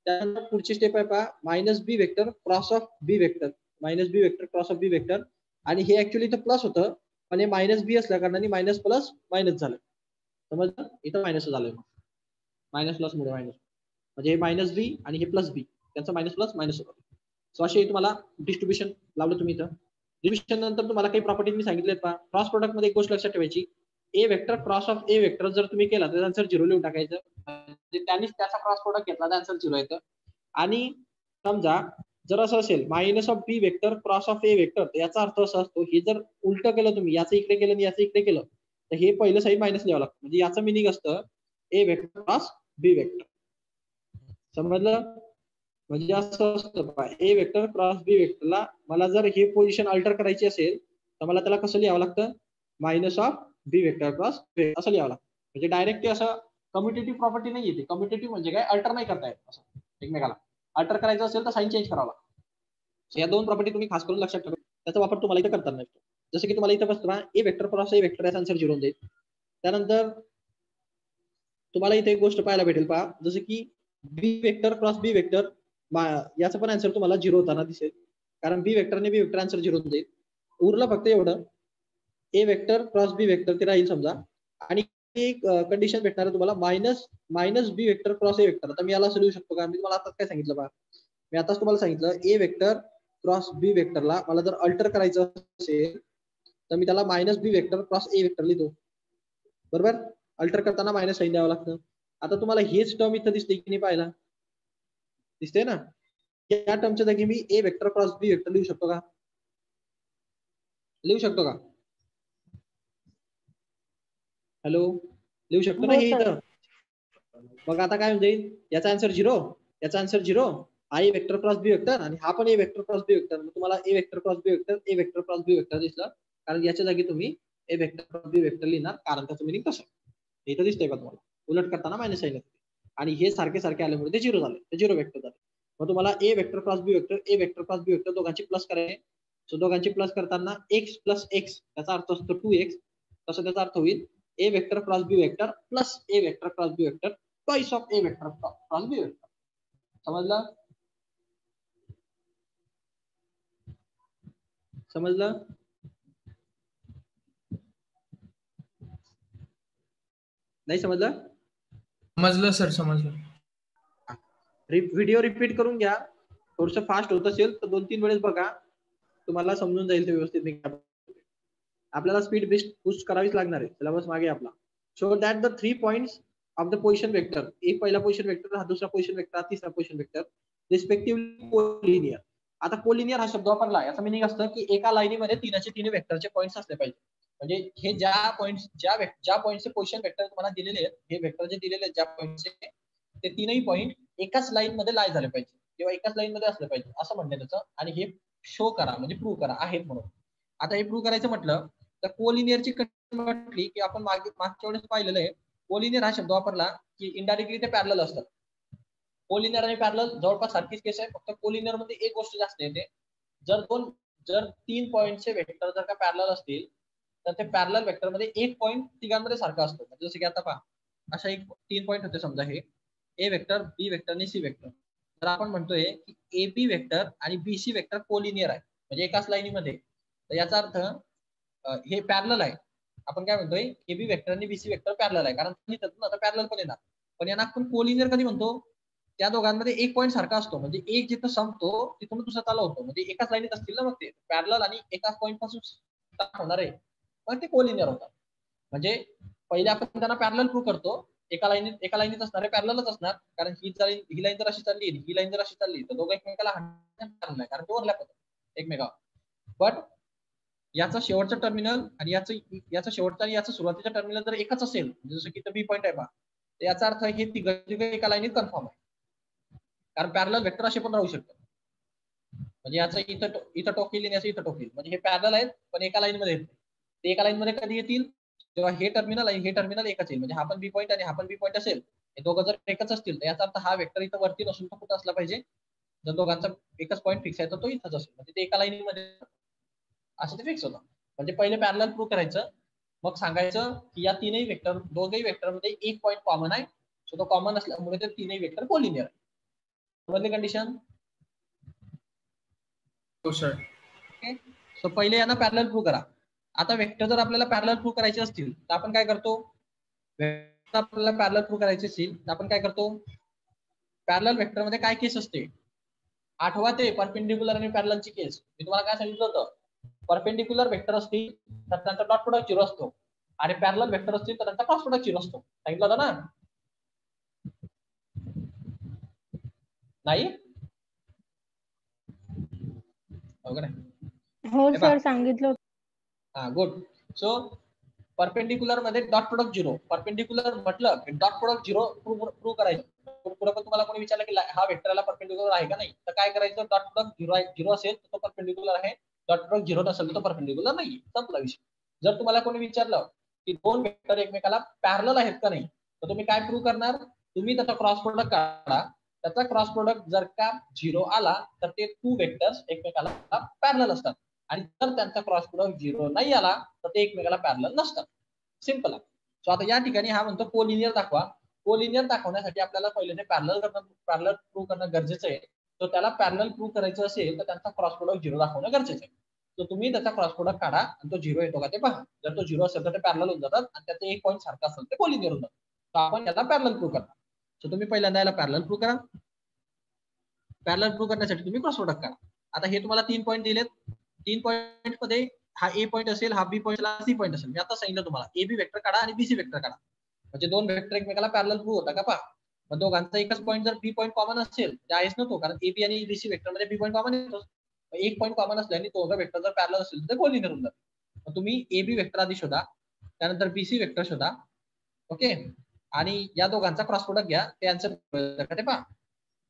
त्यानंतर पुढची स्टेप आहे पहा minus B vector cross of B vector, minus B vector cross of B vector, आणि हे ऍक्च्युअली इथं प्लस होतं पण हे मायनस बी असल्या कारणाने मायनस प्लस मायनस झालं. समजलं, इथं मायनस झालं, मायनस प्लस मुळे मायनस, म्हणजे हे मायनस बी आणि हे प्लस बी त्यांचं मायनस प्लस मायनस होतं. सो असे तुम्हाला डिस्ट्रीब्युशन लावलं तुम्ही इथं. डिस्ट्रीब्युशन नंतर तुम्हाला काही प्रॉपर्टी मी सांगितलेत पहा. क्रॉस प्रोडक्ट मध्ये एक गोष्ट लक्षात ठेवायची, A vector cross of A vector जर तुम्ही केला तर आन्सर 0 लिहून टाकायचं, म्हणजे त्यांनीच त्याचा क्रॉस प्रोडक्ट घेतला तर आन्सर 0 येतं. आणि समजा जर असं असेल minus of B vector cross of A vector, याचा अर्थ असा असतो हे जर उलट केलं तुम्ही, याचं इकडे केलं आणि याचं इकडे केलं तर हे पहिलं साईड मायनस लिहावं लागतं, म्हणजे याचं मिनिंग असतं ए वेक्टर क्रॉस बी वेक्टर. समजलं, म्हणजे असं असतं ए वेक्टर क्रॉस बी वेक्टरला मला जर हे पोझिशन अल्टर करायची असेल तर मला त्याला कसं लिहावं लागतं, minus of B vector cross असं लिहावं लागतं. म्हणजे डायरेक्ट असं कम्युटेटिव्ह प्रॉपर्टी नाही येते. कम्युटेटिव्ह म्हणजे काय, अल्टर नाही करता येत असं एकमेकाला. अल्टर करायचं असेल तर साईन चेंज करावा लागतो. या दोन प्रॉपर्टी तुम्ही खास करून लक्षात ठेवा, त्याचा वापर तुम्हाला इथं करता नाही. जसं की तुम्हाला इथं बसतो ए वेक्टर क्रॉस ए वेक्टर याचा आन्सर 0 देईल. त्यानंतर तुम्हाला इथे एक गोष्ट पाहायला भेटेल पहा, जसं की बी वेक्टर क्रॉस बी वेक्टर, याचा पण आन्सर तुम्हाला 0 होताना दिसेल, कारण बी वेक्टरने बी वेक्टर आन्सर 0 देईल. उरलं फक्त एवढं, A vector cross B vector ते राहील समजा, आणि एक कंडिशन भेटणार आहे तुम्हाला minus B vector cross A vector. आता मी याला असं लिहू शकतो का, मी तुम्हाला आता काय सांगितलं बघा, मी आताच तुम्हाला सांगितलं ए वेक्टर क्रॉस बी वेक्टरला मला जर अल्टर करायचं असेल तर मी त्याला minus B vector cross A vector लिहितो, बरोबर. अल्टर करताना मायनस साईन द्यावं लागतं. आता तुम्हाला हेच टर्म इथं दिसते की नाही, पाहिला दिसते ना, या टर्मच्या जागी मी ए वेक्टर क्रॉस बी वेक्टर लिहू शकतो का, लिहू शकतो का, हॅलो, लिहू शकतो ना हे इथं. मग आता काय होईल, याचा आन्सर 0, याचा आन्सर 0, हा A vector cross B vector आणि हा पण A vector cross B vector. तुम्हाला A vector cross B vector A vector cross B vector दिसलं, कारण याच्या जागी तुम्ही A vector cross B vector लिहिणार, कारण त्याचं मिनिंग तसं इथं दिसतंय का तुम्हाला, उलट करताना मायनस साईन येते, आणि हे सारखे सारखे आल्यामुळे ते 0 झाले, ते 0 वेक्टर झाले. मग तुम्हाला A vector cross B vector A vector cross B vector दोघांची प्लस करायचे. सो दोघांची प्लस करताना एक्स प्लस एक्स त्याचा अर्थ असतो 2x, तसं त्याचा अर्थ होईल A vector cross B vector plus A vector cross B vector twice of A vector cross B vector. समजलं, समजलं, नाही समजलं, समजलं सर, समजलं. व्हिडिओ रिपीट करून घ्या, थोडस फास्ट होत असेल तर 2-3 वेळेस बघा, तुम्हाला समजून जाईल ते व्यवस्थित. आपल्याला स्पीड बूस्ट करावीच लागणार आहे, सिलेबस मागे आपला. So that the 3 points of the position vector, एक पहिला पोझिशन वेक्टर, हा दुसरा पोझिशन वेक्टर, हा तिसरा पोझिशन वेक्टर, रिस्पेक्टिव्हली कोलिनियर. आता कोलिनियर हा शब्द वापरला, याचा मिनिंग असतं की एका लाईनीमध्ये तीन वेक्टरचे पॉईंट्स असले पाहिजे. म्हणजे हे ज्या पॉईंटचे पोझिशन वेक्टर तुम्हाला दिलेले आहेत, हे वेक्टर जे दिलेले आहेत ज्या पॉईंटचे, ते तीनही पॉईंट एकाच लाईन मध्ये लाई झाले पाहिजे किंवा एकाच लाईन मध्ये असले पाहिजे असं म्हणणे त्याचं, आणि हे शो करा म्हणजे प्रूव्ह करा आहेत म्हणून. आता हे प्रूव्ह करायचं म्हटलं तर कोलिनियरची म्हटली की आपण मागच्या वेळेस पाहिलेलं आहे, कोलिनियर हा शब्द वापरला की इनडायरेक्टली ते पॅरलल असतात. कोलिनियर आणि पॅरलल जवळपास सारखीच केस आहे, फक्त कोलिनियर मध्ये एक गोष्ट जास्त येते, जर 3 पॉईंटचे वेक्टर जर का पॅरलल असतील तर ते पॅरलल वेक्टर मध्ये एक पॉईंट तिघांमध्ये सारखा असतो. म्हणजे जसं की आता पहा, अशा 3 पॉईंट होते समजा, हे ए वेक्टर बी वेक्टर आणि सी वेक्टर, तर आपण म्हणतोय की ए बी वेक्टर आणि बी सी वेक्टर कोलिनियर आहे, म्हणजे एकाच लाईनीमध्ये. तर याचा अर्थ हे पॅरलल आहे. आपण काय म्हणतोय, ए बी वेक्टर आणि बी सी वेक्टर पॅरलल आहे, कारण आता पॅरलल पण येणार. पण यांना आपण कोलिनियर कधी म्हणतो, त्या दोघांमध्ये एक पॉईंट सारखा असतो, म्हणजे एक जिथं संपतो तिथून दुसरा चालू होतो, म्हणजे एकाच लाईनीत असतील ना, मग ते पॅरलल आणि एकाच पॉईंट पासून स्टार्ट होणार आहे, मग ते कोलिनियर होतात. म्हणजे पहिले आपण त्यांना पॅरलल प्रूव्ह करतो, एका लाईनीत असणार आहे, पॅरललच असणार, कारण ही लाईन जर अशी चालली, ही लाईन जर अशी चालली, तर दोघं एकमेकाला हाणणार नाही, कारण ते ओव्हरलॅप होतं एकमेकावर. बट याचं शेवटचं टर्मिनल आणि याचं शेवटचं आणि याचं सुरुवातीचं टर्मिनल जर एकच असेल, जसं की बी पॉईंट आहे पहा, तर याचा अर्थ हे तिघं एका लाईनीत कन्फर्म आहे, कारण पॅरलल वेक्टर असे पण राहू शकतात. म्हणजे याचं इथं टोक येईल आणि याचं इथं टोक येईल, म्हणजे हे पॅरलल आहेत पण एका लाईन मध्ये येतील. ते एका लाईन मध्ये कधी येतील, जेव्हा हे टर्मिनल आहे हे टर्मिनल एकच येईल, म्हणजे हा पण बी पॉईंट आणि हा पण बी पॉईंट असेल, हे दोघं जर एकच असतील तर याचा अर्थ हा वेक्टर इथं वरती नसून तो कुठं असला पाहिजे, जर दोघांचा एकच पॉईंट फिक्स आहे तर तो इथंच असेल, म्हणजे ते एका लाईनीमध्ये असं ते फिक्स होतं. म्हणजे पहिले पॅरलल प्रूव्ह करायचं, मग सांगायचं की या तीनही वेक्टर दोघही वेक्टरमध्ये एक पॉईंट कॉमन आहे, सो तो कॉमन असल्यामुळे ते तीनही वेक्टर कोलिनियर आहे. समजली कंडिशन? हो सर. ओके, सो पहिले यांना पॅरलल प्रूव्ह करा. आता वेक्टर जर आपल्याला पॅरलल प्रूव्ह करायचे असतील तर आपण काय करतो, आपल्याला पॅरलल प्रूव्ह करायचे असतील तर आपण काय करतो, पॅरलल वेक्टर मध्ये काय केस असते आठवा ते परपेंडिक्युलर आणि पॅरललची केस. मी तुम्हाला काय सांगितलं होतं, परपेंडिक्युलर वेक्टर असतील तर त्यांचा डॉट प्रोडक्ट 0 असतो आणि पॅरलल वेक्टर असतील तर त्यांचा क्रॉस प्रोडक्ट 0 असतो. सांगितलं होतं ना? नाही हो सर सांगितलं. हा गुड. सो परपेंडिक्युलर मध्ये डॉट प्रोडक्ट 0, परपेंडिक्युलर म्हटलं की डॉट प्रोडक्ट 0 प्रूव्ह करायचं. पुढे पण तुम्हाला कोणी विचारलं की हा वेक्टरला परपेंडिक्युलर आहे का नाही, तर काय करायचं, डॉट प्रोडक्ट 0 असेल तर तो परपेंडिक्युलर आहे, डॉट प्रोडक्ट 0 नसेल तर तो परपेंडिक्युलर नाही, संपला विषय. जर तुम्हाला कोणी विचारलं की दोन वेक्टर एकमेकाला पॅरलल आहेत का नाही, तर तुम्ही काय प्रूव्ह करणार, तुम्ही त्याचा क्रॉस प्रोडक्ट काढा, त्याचा क्रॉस प्रोडक्ट जर का 0 आला तर ते टू वेक्टर्स एकमेकाला पॅरलल असतात, आणि जर त्यांचा क्रॉस प्रोडक्ट 0 नाही आला तर ते एकमेकाला पॅरलल नसतात. सिंपल आहे. सो आता या ठिकाणी हा म्हणतो कोलिनियर दाखवा. कोलिनियर दाखवण्यासाठी आपल्याला पहिले ते पॅरलल प्रूव्ह करणं गरजेचं आहे. तर त्याला पॅरलल प्रूव्ह करायचं असेल तर त्यांचा क्रॉस प्रोडक्ट 0 दाखवणं गरजेचं आहे. तर तुम्ही त्याचा क्रॉस प्रोडक्ट काढा आणि तो 0 येतो का ते पहा. जर तो 0 असेल तर ते पॅरलल होऊन जातात आणि त्याचं एक पॉईंट सारखा असेल ते कोलिनियर होऊन जातात. तर आपण याला पॅरलल प्रूव्ह करणार. सो तुम्ही पहिल्यांदा याला पॅरलल प्रूव्ह करा. पॅरलल प्रूव्ह करण्यासाठी तुम्ही क्रॉस प्रोडक्ट काढा. आता हे तुम्हाला 3 पॉईंट दिलेत. 3 पॉईंट मध्ये हा ए पॉईंट असेल, हा बी पॉईंट असेल, सी पॉईंट असेल. मी आता सांगितलं तुम्हाला ए बी वेक्टर काढा आणि बीसी वेक्टर काढा, म्हणजे दोन वेक्टर एकमेकाला पॅरलल प्रूव्ह होता का पहा. मग दोघांचा एकच पॉईंट जर बी पॉईंट कॉमन असेल तर आहेच ना तो, कारण ए बी आणि बीसी वेक्टर मध्ये बी पॉईंट कॉमन येतो. एक पॉईंट कॉमन असल्याने दोघं वेक्टर जर पॅरलल असेल तर कोलिनियर होऊन जातात. मग तुम्ही ए बी वेक्टर आधी शोधा, त्यानंतर बीसी वेक्टर शोधा. ओके, आणि या दोघांचा क्रॉस प्रोडक्ट घ्या, ते आन्सर ते पहा.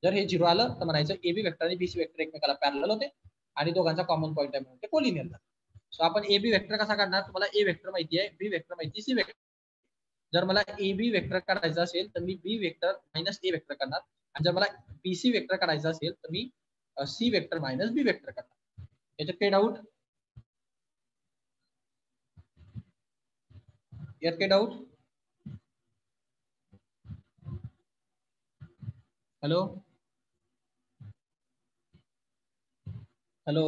जर हे 0 आलं तर म्हणायचं ए बी वेक्टर आणि बीसी वेक्टर एकमेकाला पॅरलल होते आणि दोघांचा कॉमन पॉईंट आहे म्हणून ते कोलिनियर झाले. सो आपण ए बी वेक्टर कसा काढणार, तुम्हाला ए वेक्टर माहिती आहे, बी वेक्टर माहिती, सी वेक्टर. जर मला ए बी वेक्टर काढायचं असेल तर मी बी वेक्टर मायनस ए वेक्टर करणार, आणि जर मला बीसी वेक्टर काढायचं असेल तर मी C vector minus B vector करणार. याच्यात काही डाऊट? यात काही डाऊट? हॅलो हॅलो,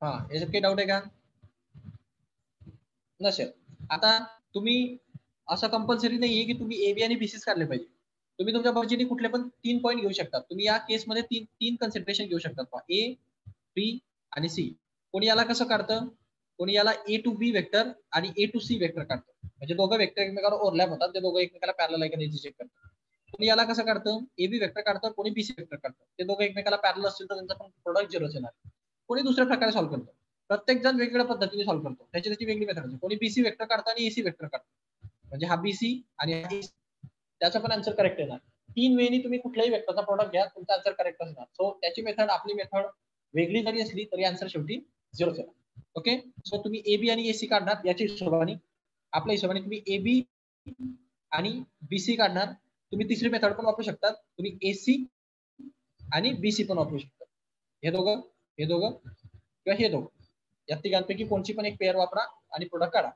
हा याच्यात काही डाऊट आहे का? नसेल. आता तुम्ही असं कंपल्सरी नाहीये की तुम्ही ए बी आणि बीसीच काढले पाहिजे. तुम्ही तुमच्या मर्जीने कुठले पण 3 पॉईंट घेऊ शकता. तुम्ही या केसमध्ये तीन कन्सिडरेशन घेऊ शकता, ए बी आणि सी. कोणी याला कसं काढतं, कोणी याला ए टू बी वेक्टर आणि ए टू सी वेक्टर काढतं, म्हणजे दोघं वेक्टर एकमेकावर ओव्हरलॅप होतात, ते दोघं एकमेकाला पॅरलल आहे का नाही चेक करतात. कोणी याला कसं काढतं, ए बी वेक्टर काढतं, कोणी बीसी वेक्टर काढतं, ते दोघं एकमेकाला पॅरलल असतील तर त्यांचा पण प्रोडक्ट 0 येणार. कोणी दुसऱ्या प्रकारे सॉल्व्ह करतो. प्रत्येक जण वेगवेगळ्या पद्धतीने सॉल्व्ह करतो, त्याची वेगळी मेथड असते. कोणी बीसी वेक्टर काढतं आणि एसी वेक्टर काढतं, म्हणजे हा बीसी आणि हा एसी, त्याचा पण आन्सर करेक्ट येणार. 3 वेळी तुम्ही कुठल्याही वेक्टरचा प्रोडक्ट घ्या, तुमचा आन्सर करेक्ट असणार. सो त्याची मेथड आपली मेथड वेगळी जरी असली तरी आन्सर शेवटी 0 येणार. ओके, सो तुम्ही ए बी आणि एसी काढणार, याच्या हिशोबाने आपल्या हिशोबाने तुम्ही ए बी आणि बीसी काढणार. तुम्ही तिसरी मेथड पण वापरू शकतात, तुम्ही एसी आणि बीसी पण वापरू शकता. हे दोघं किंवा हे दोघं, या तिघांपैकी कोणची पण एक पेअर वापरा आणि प्रोडक्ट काढा.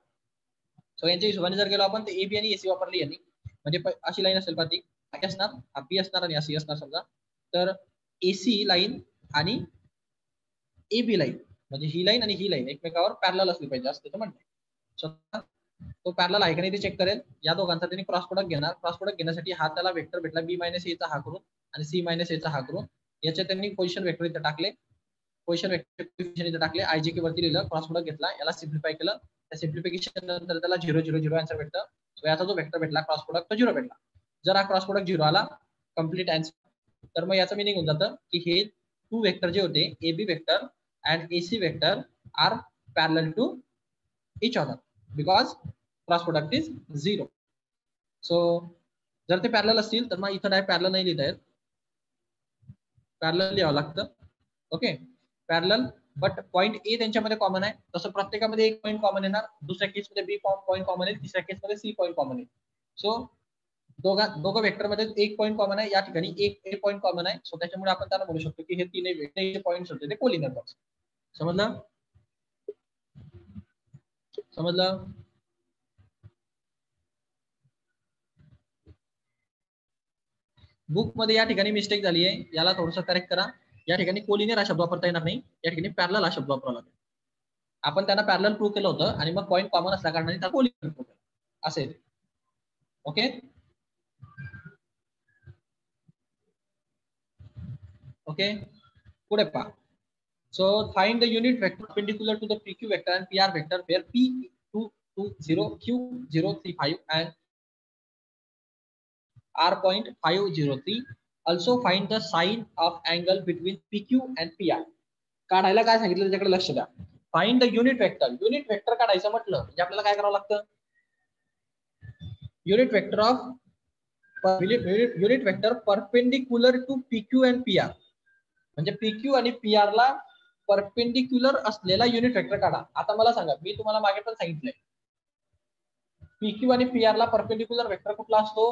सो यांच्या हिशोबाने जर गेलो आपण तर ए बी आणि एसी वापरली यांनी, म्हणजे अशी लाईन असेल पाठी, असणार हा बी असणार आणि सी असणार समजा, तर एसी लाईन आणि ए बी लाईन, म्हणजे ही लाईन आणि ही लाईन एकमेकावर पॅरलल असली पाहिजे असं त्याचं म्हणणं आहे. तो पॅरलल आहे का नाही ते चेक करेल. या दोघांचा त्यांनी क्रॉस प्रोडक्ट घेणार. क्रॉस प्रोडक्ट घेण्यासाठी हा त्याला वेक्टर भेटला बी मायनस एचा हा करून आणि सी मायनस एचा हा करून, याचे त्यांनी पोझिशन वेक्टर इथे टाकले, पोझिशन वेक्टर इथे टाकले, आयजे वरती लिहिलं, क्रॉस प्रोडक्ट घेतला, याला सिम्प्लिफाय केलं, त्या सिम्प्लिफिकेशन नंतर त्याला 0 0 0 आन्सर भेटतं. सो याचा जो वेक्टर भेटला क्रॉस प्रोडक्ट तो 0 भेटला. जर हा क्रॉस प्रोडक्ट 0 आला कम्प्लीट आन्सर, तर मग याचं मिनिंग होऊन जातं की हे टू वेक्टर जे होते A B vector and AC vector are parallel to each other because cross product is 0. So जर ते पॅरलल असतील तर मग इथं डायरेक्ट पॅरलल नाही लिहिता येत, पॅरलल लिहावं लागतं. Okay, parallel but point A त्यांच्यामध्ये कॉमन आहे. तसं प्रत्येकामध्ये एक पॉईंट कॉमन येणार, दुसऱ्या केसमध्ये बी पॉईंट कॉमन येईल, तिसऱ्या केसमध्ये सी पॉईंट कॉमन येईल. सो दोघं वेक्टर मध्ये एक पॉईंट कॉमन आहे, या ठिकाणी एक पॉईंट कॉमन आहे. सो त्याच्यामुळे आपण त्याला म्हणू शकतो की हे तीन पॉईंट्स होते ते कोलिनियर बॉक्स. समजलं? समजलं? बुक मध्ये या ठिकाणी मिस्टेक झाली आहे, याला थोडंसं करेक्ट करा. या ठिकाणी कोलिनियर हा शब्द वापरता येणार नाही, या ठिकाणी पॅरलल हा शब्द वापरावा लागेल. आपण त्यांना पॅरलल प्रूव्ह केलं होतं आणि मग पॉईंट कॉमन असल्या कारणाने त्याला कोलिनियर प्रूव्ह केलं असेल. ओके ओके पुढे पहा. So find the unit vector perpendicular to the PQ vector and PR vector where P220, Q035 and R.503. Also find the sine of angle between PQ and PR. काढायला काय सांगितलं त्याच्याकडे लक्ष द्या. Find the unit vector. Unit vector काढायचं म्हटलं म्हणजे आपल्याला काय करावं लागतं? Unit vector perpendicular to PQ and PR. म्हणजे PQ आणि PR ला परपेंडिक्युलर असलेला युनिट वेक्टर काढा. आता मला सांगा, मी तुम्हाला मागे पण सांगितलंय PQ आणि PR ला परपेंडिक्युलर वेक्टर कुठला असतो?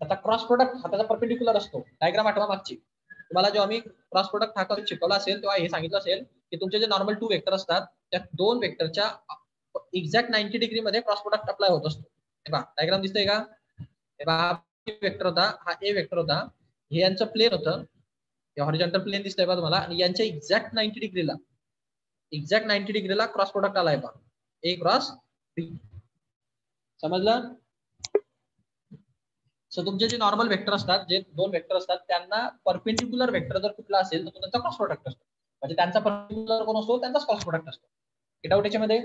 त्याचा क्रॉस प्रोडक्ट हा त्याचा परपेंडिक्युलर असतो. डायग्राम आठवा मागची. तुम्हाला जेव्हा मी क्रॉस प्रोडक्ट हा करून शिकवला असेल तेव्हा हे सांगितलं असेल की तुमचे जे नॉर्मल 2 वेक्टर असतात त्या दोन वेक्टरच्या एक्झॅक्ट 90 डिग्री मध्ये क्रॉस प्रोडक्ट अप्लाय होत असतो. हे पहा डायग्राम दिसतंय का? हे पहा हा वेक्टर होता, हा ए वेक्टर होता, हे यांचं प्लेन होतं, हॉरिझॉन्टल प्लेन दिसतंय बघा तुम्हाला, आणि यांच्या एक्झॅक्ट 90 डिग्रीला क्रॉस प्रोडक्ट आलाय पहा, ए क्रॉस बी. समजलं? सो तुमचे जे नॉर्मल वेक्टर असतात, जे दोन वेक्टर असतात, त्यांना परपेंडिक्युलर वेक्टर जर कुठला असेल तर तो त्यांचा क्रॉस प्रोडक्ट असतो. म्हणजे त्यांचा परपेंडिक्युलर कोण असतो? त्यांचाच क्रॉस प्रोडक्ट असतो. डाऊट याच्यामध्ये?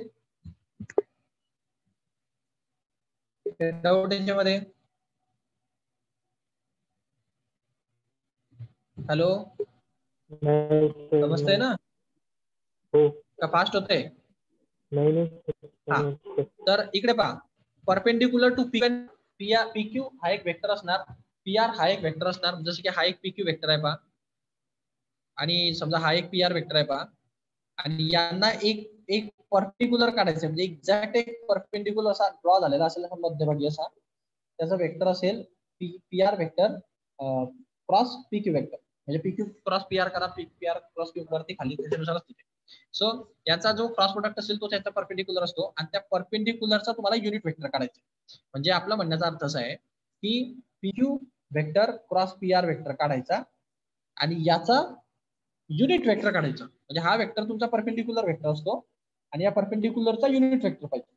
हॅलो, समजतंय ना? का फास्ट होतंय? हा, तर इकडे पहा, परपेंडिक्युलर टू PQ हा एक वेक्टर असणार, PR हा एक वेक्टर असणार. जसं की हा एक PQ वेक्टर आहे पहा, आणि समजा हा एक PR वेक्टर आहे पहा, आणि यांना एक पर्टिक्युलर काढायचं म्हणजे एक्झॅक्ट एक परपेंडिक्युलर असा ड्रॉ झालेला असेल मध्यभागी असा, त्याचा वेक्टर असेल PR vector cross PQ vector. म्हणजे PQ क्रॉस PR करा, PR क्रॉस Q वरती खाली त्याच्यानुसारच तिथे. सो याचा जो क्रॉस प्रोडक्ट असेल तो त्याचा परपेंडिक्युलर असतो, आणि त्या परपेंडिक्युलरचा तुम्हाला युनिट वेक्टर काढायचा. म्हणजे आपला म्हणण्याचा अर्थ असा आहे की PQ vector cross PR vector काढायचा आणि याचा युनिट वेक्टर काढायचा. म्हणजे हा वेक्टर तुमचा परपेंडिक्युलर वेक्टर असतो आणि या परपेंडिक्युलरचा युनिट वेक्टर पाहिजे.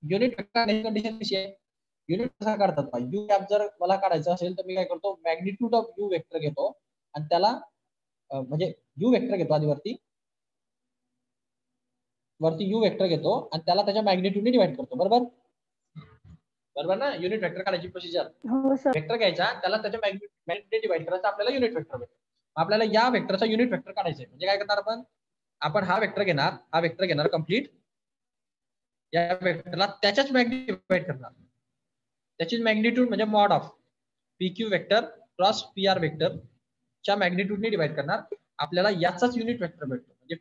युनिट वेक्टर कंडिशन कशी आहे? युनिट कसा काढतात पाहिजे? यू कॅप जर मला काढायचं असेल तर मी काय करतो, मॅग्निट्यूड ऑफ यू वेक्टर घेतो आणि त्याला म्हणजे यू वेक्टर घेतो आधी वरती यू वेक्टर घेतो आणि त्याला त्याच्या मॅग्निट्यूडने डिवाइड करतो. बरोबर ना? युनिट वेक्टर काढायची प्रोसिजर. वेक्टर घ्यायचा, त्याला त्याच्या मॅग्निट्यूडने डिवाइड करायचा, आपल्याला युनिट वेक्टर भेटतो. आपल्याला या वेक्टरचा युनिट वेक्टर काढायचा. म्हणजे काय करणार आपण हा वेक्टर घेणार कंप्लीट, या वेक्टरला त्याच्याच मॅग्निट्यूड डिवाइड करणार, त्याची मॅग्निट्यूड म्हणजे mod of PQ vector cross PR vector च्या मॅग्निट्यूडने डिवाइड करणार, आपल्याला याचाच युनिट वेक्टर भेटतो. म्हणजे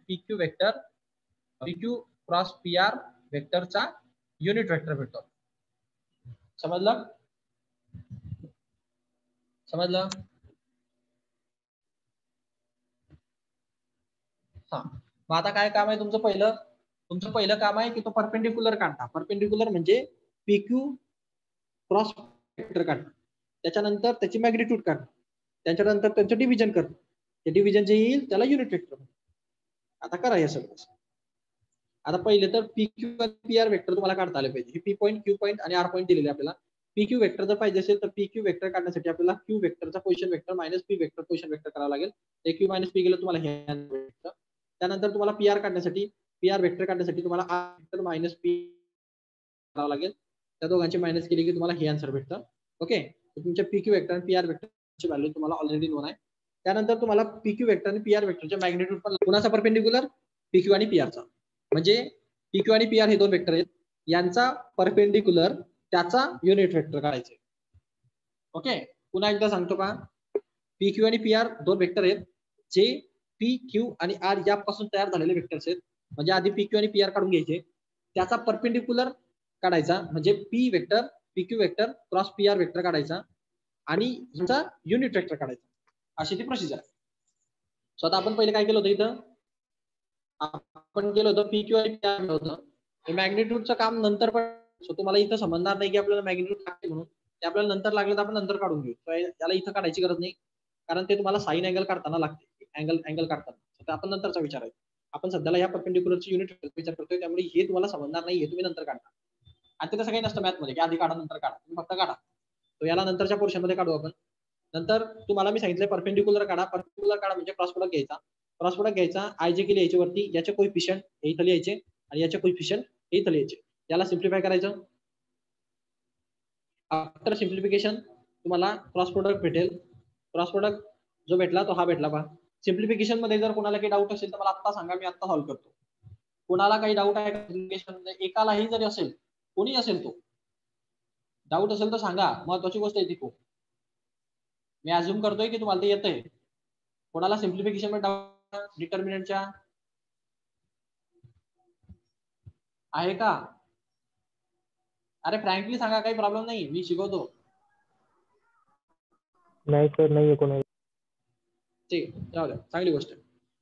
PQ क्रॉस PR वेक्टरचा युनिट वेक्टर भेटतो. समजलं? हा, मग आता काय काम आहे तुमचं? पहिलं काम आहे की तो परपेंडिक्युलर काढता. परपेंडिक्युलर म्हणजे PQ क्रॉस वेक्टर काढणं, त्याच्यानंतर त्याची मॅग्निट्यूड काढणं, त्याच्यानंतर त्यांचं डिव्हिजन करणं, ते डिव्हिजन जे येईल त्याला युनिट वेक्टर. आता करा हे सगळं. आता पहिले तर PQ आणि PR वेक्टर तुम्हाला काढता आले पाहिजे. हे P पॉईंट, Q पॉईंट आणि R पॉईंट दिलेले आपल्याला. PQ वेक्टर जर पाहिजे असेल तर PQ वेक्टर काढण्यासाठी आपल्याला Q वेक्टरचा position vector minus P vector position vector करावं लागेल. ते Q मायनस P गेलं तुम्हाला हे भेटतं. त्यानंतर तुम्हाला PR वेक्टर काढण्यासाठी तुम्हाला R वेक्टर मायनस P करावं लागेल. त्या दोघांची मायनस केली की तुम्हाला हे आन्सर भेटतं. ओके, तुमच्या PQ वेक्टर आणि PR वेक्टरची व्हॅल्यू तुम्हाला ऑलरेडी नोन आहे. त्यानंतर तुम्हाला PQ वेक्टर आणि PR वेक्टरच्या मॅग्निट्यूड पण कुणाचा परपेंडिक्युलर? PQ आणि PR चा. म्हणजे PQ आणि PR हे दोन वेक्टर आहेत, यांचा परपेंडिक्युलर त्याचा युनिट वेक्टर काढायचे. ओके, पुन्हा एकदा सांगतो पहा, PQ आणि PR दोन वेक्टर आहेत, जे पी क्यू आणि आर यापासून तयार झालेले वेक्टर्स आहेत. म्हणजे आधी पी क्यू आणि पी आर काढून घ्यायचे, त्याचा परपेंडिक्युलर काढायचा म्हणजे P vector P Q vector cross P R vector काढायचा आणि ह्याचा युनिट वेक्टर काढायचा. अशी ती प्रोसिजर आहे. सो आता आपण पहिले काय केलं होतं, इथं आपण केलं होतं पी क्यू आणि पी आर होतं. मॅग्निट्यूडचं काम नंतर पण, सो तुम्हाला इथं समजणार नाही की आपल्याला मॅग्निट्यूड लागते म्हणून, ते आपल्याला नंतर लागलं तर आपण नंतर काढून घेऊ. त्याला इथं काढायची गरज नाही, कारण ते तुम्हाला साइन अँगल काढताना लागते, अँगल काढताना. तर आपण नंतरचा विचार आहे. आपण सध्याला या परपेंडिक्युलरची युनिट विचार करतोय, त्यामुळे हे तुम्हाला समजणार नाही, हे तुम्ही नंतर काढा. आणि ते तसं काही नसतं मॅथमध्ये की आधी काढा नंतर काढा, तुम्ही फक्त काढा. तो याला नंतरच्या पोर्शन मध्ये काढू आपण. नंतर तुम्हाला मी सांगितलंय परपेंडिक्युलर काढा. परपेंडिक्युलर काढा म्हणजे क्रॉस प्रोडक्ट घ्यायचा. क्रॉस प्रोडक्ट घ्यायचा, आय जे केली याच्यावरती, याचे कोइफिशियंट हे इथं लिहायचे आणि याचे कोइफिशियंट हे इथं लिहायचे. याला सिम्प्लिफाय करायचं. आफ्टर सिम्प्लिफिकेशन तुम्हाला क्रॉस प्रोडक्ट भेटेल. क्रॉस प्रोडक्ट जो भेटला तो हा भेटला पहा. सिम्प्लिफिकेशन मध्ये जर कोणाला काही डाऊट असेल तर मला आत्ता सांगा, मी आत्ता सॉल्व्ह करतो. कोणाला काही डाऊट आहे सिम्प्लिफिकेशन मध्ये, एकालाही जरी असेल, कोणी असेल तो डाऊट असेल तर सांगा. महत्वाची गोष्ट आहे ती खूप. मी अज्युम करतोय की तुम्हाला ते येतंय. कोणाला सिम्प्लिफिकेशन मध्ये डाऊट डिटर्मिनंटच्या आहे का? अरे फ्रँकली सांगा, काही प्रॉब्लेम नाही, मी शिकवतो. नाही सर, नाहीये कोणाला. ठीक, जाऊ द्या, चांगली गोष्ट.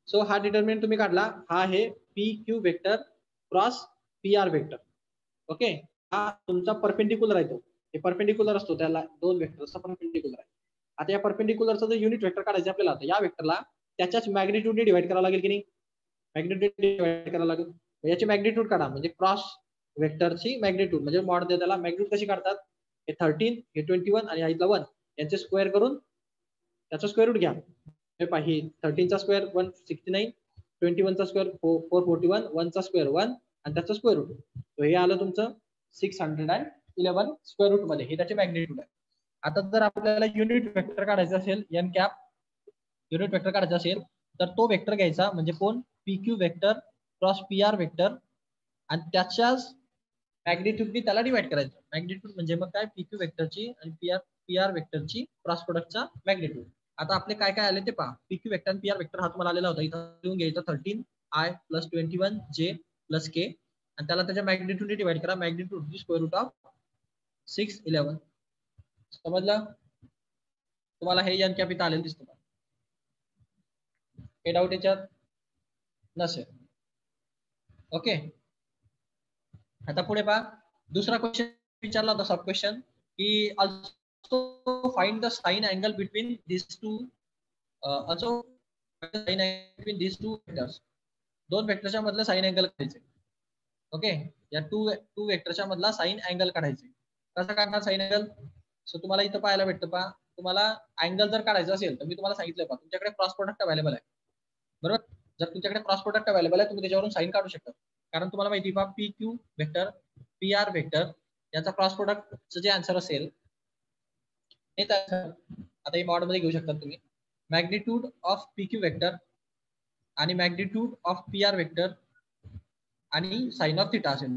सो हा डिटर्मिनंट तुम्ही काढला, हा आहे P Q vector cross P R vector. Okay, हा तुमचा परपेंडिक्युलर आहे. तो हे परपेंडिक्युलर असतो, त्याला दोन वेक्टरचा परपेंडिक्युलर आहे. आता या परपेंडिक्युलरचा जर युनिट वेक्टर काढायचं आपल्याला, तर या वेक्टरला त्याच्याच मॅग्निट्यूडने डिवाइड करावं लागेल की नाही? मॅग्निट्यूड डिवाइड करावं लागेल. याची मॅग्निट्यूड काढा म्हणजे क्रॉस वेक्टरची मॅग्निट्यूड म्हणजे मॉड दे त्याला. मॅग्निट्यूड कशी काढतात? हे 13, हे 21 आणि हा इथला 1 यांचे स्क्वेअर करून त्याचा स्क्वेअर रूट घ्या. हे पहा, ही 13 चा स्क्वेअर 169, 21 चा स्क्वेअर 441, 1 चा स्क्वेअर 1 आणि त्याचा स्क्वेअर रूट. तर हे आलं तुमचं 611 स्क्वेअर रूट मध्ये. हे त्याचे मॅग्निट्यूड आहे. आता जर आपल्याला युनिट वेक्टर काढायचं असेल, एन कॅप युनिट वेक्टर काढायचा असेल, तर तो वेक्टर घ्यायचा म्हणजे कोण? P Q vector cross P R vector आणि त्याच्याच मॅग्निट्यूडनी त्याला डिवाइड करायचं. मॅग्निट्यूड म्हणजे मग काय? पी क्यू वेक्टरची आणि पी आर वेक्टरची क्रॉस प्रोडक्टचा मॅग्निट्यूड. आता आपले काय काय आले ते पहा. पी क्यू वेक्टर आणि पी आर वेक्टर हा तुम्हाला आलेला होता, इथं लिहून घ्यायचा 13 आय प्लस 21 जे प्लस के आणि त्याला त्याच्या मॅग्निट्यूडने डिवाइड करा. Magnitude square root of 611. समजलं? तुम्हाला हे एन कॅप इथं आलेलं दिसतं का? हे डाऊट याच्यात नसेल. ओके, आता पुढे पहा. दुसरा क्वेश्चन विचारला होता, सब क्वेश्चन, की also find the sine angle between this two, also sine angle between this two vectors. दोन वेक्टरच्या मधलं साइन अँगल काढायचे. ओके, या टू वेक्टरच्या मधला साइन अँगल काढायचे. कसं काढणार साइन अँगल? सो तुम्हाला इथं पाहायला भेटतं पहा. तुम्हाला अँगल जर काढायचं असेल तर मी तुम्हाला सांगितलं पहा, तुमच्याकडे क्रॉस प्रोडक्ट अवेलेबल आहे, बरोबर? जर तुमच्याकडे क्रॉस प्रोडक्ट अवेलेबल आहे, तुम्ही त्याच्यावरून साइन काढू शकता. कारण तुम्हाला माहिती पहा, P Q vector P R vector याचा क्रॉस प्रोडक्टचं जे आन्सर असेल हेच आन्सर. आता हे मॉड मध्ये घेऊ शकता तुम्ही. Magnitude of P Q vector आणि magnitude of P R vector आणि साइन ऑफ थिटा असेल.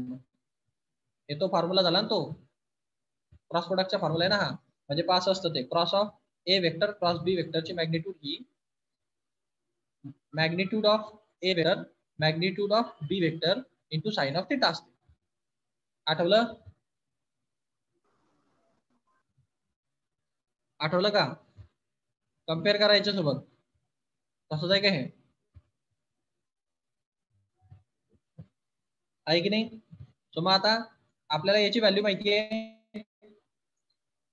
हे तो फॉर्म्युला झाला ना, तो क्रॉस प्रोडक्टचा फॉर्म्युला आहे ना हा. म्हणजे पास असतं ते cross of A vector cross B वेक्टरची मॅग्निट्यूड ही magnitude of A vector magnitude of B vector into sine of theta असते. आठवलं? आठवलं का? कम्पेअर करायच्या सोबत तसंच आहे का? हे आहे की नाही? सो मग आता आपल्याला याची व्हॅल्यू माहिती आहे,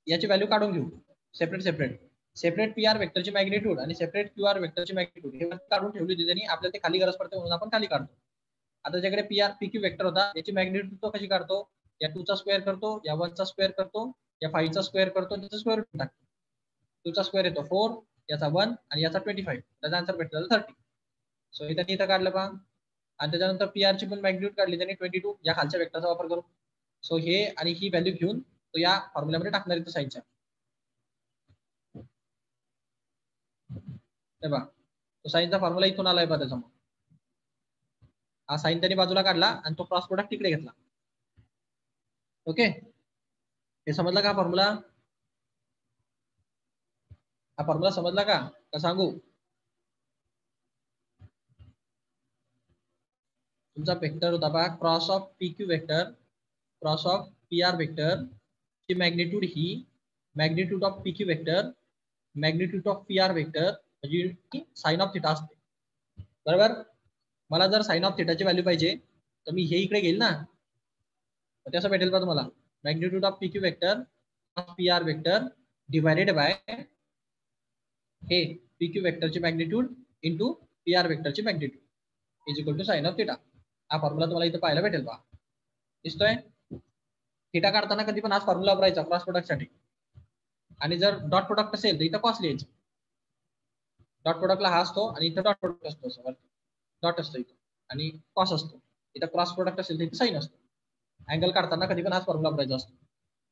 याची व्हॅल्यू काढून घेऊ सेपरेट पी आर वेक्टरची मॅग्निट्यूड आणि सेपरेट क्यू आर वेक्टरची मॅग्निट्यूड हे काढून ठेवली होती त्यांनी. आपल्याला ते खाली गरज पडते म्हणून आपण खाली काढतो. आता ज्याकडे पी क्यू वेक्टर होता याची मॅग्निट्यूड तो कशी काढतो? या 2 चा स्क्वेअर करतो, या 1 चा स्क्वेअर करतो, या 5 चा स्क्वेअर करतो, त्याचा स्क्वेअर रूट टाकतो. 2 चा स्क्वेअर येतो 4, याचा 1 आणि याचा 25, त्याचा आन्सर भेटला 30. सो इथं काढलं पहा. आणि त्याच्यानंतर पी आर ची पण मॅग्निट्यूड काढली त्यांनी 22 या खालच्या वेक्टरचा वापर करून. सो हे आणि ही व्हॅल्यू घेऊन तो या फॉर्म्युल्यामध्ये टाकणार आहे साइनच्या. हे बघा, तो साइनचा फॉर्म्युला इथून आलाय पहा. त्याचा हा साइन त्यांनी बाजूला काढला आणि तो क्रॉस प्रोडक्ट तिकडे घेतला. ओके, हे समजला का फॉर्म्युला? हा फॉर्म्युला समजला का सांगू? तुमचा वेक्टर होता पहा cross of P Q vector cross of P R vector ची मॅग्निट्यूड ही magnitude of P Q vector magnitude of P R vector म्हणजे साइन ऑफ थिटा असते. बरोबर. मला जर साइन ऑफ थिटाची व्हॅल्यू पाहिजे तर मी हे इकडे घेईल ना, तर असं भेटेल का तुम्हाला magnitude of P Q vector P R vector divided by हे पी क्यू वेक्टरची मॅग्निट्यूड इंटू पी आर वेक्टरची magnitude is equal to sine of theta. हा फॉर्म्युला तुम्हाला इथे पाहायला भेटेल पहा. दिसतोय. थिटा काढताना कधी पण हाच फॉर्म्युला वापरायचा क्रॉस प्रोडक्टसाठी. आणि जर डॉट प्रोडक्ट असेल तर इथं कॉस लिहायचं. डॉट प्रोडक्टला हा असतो आणि इथं डॉट प्रोडक्ट असतो. डॉट असतो इथं आणि कॉस असतो. इथं क्रॉस प्रोडक्ट असेल तर इथं साइन असतो. अँगल काढताना कधी पण हाच फॉर्म्युला वापरायचा असतो.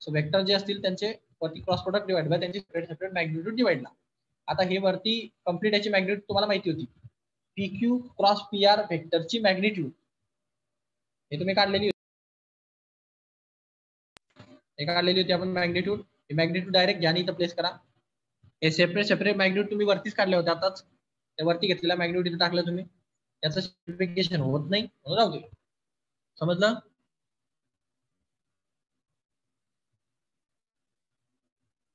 सो वेक्टर जे असतील त्यांचे वरती क्रॉस प्रोडक्ट डिवाइड बाय त्यांची सेपरेट मॅग्निट्यूड डिवाइडला. आता हे वरती कंप्लीट याची मॅग्निट्यूड तुम्हाला माहिती होती. P Q cross P R वेक्टरची मॅग्निट्यूड हे तुम्ही काढलेली होती. काढलेली होती आपण मॅग्निट्यूड. ही मॅग्निट्यूड डायरेक्ट घ्या इथं प्लेस करा. हे सेपरेट मॅग्निट्यूड तुम्ही वरतीच काढले होते. आताच त्या वरती घेतलेल्या मॅग्निट्यूड इथे टाकलं तुम्ही. याचं सिम्प्लिफिकेशन होत नाही म्हणून राहू दे. समजलं.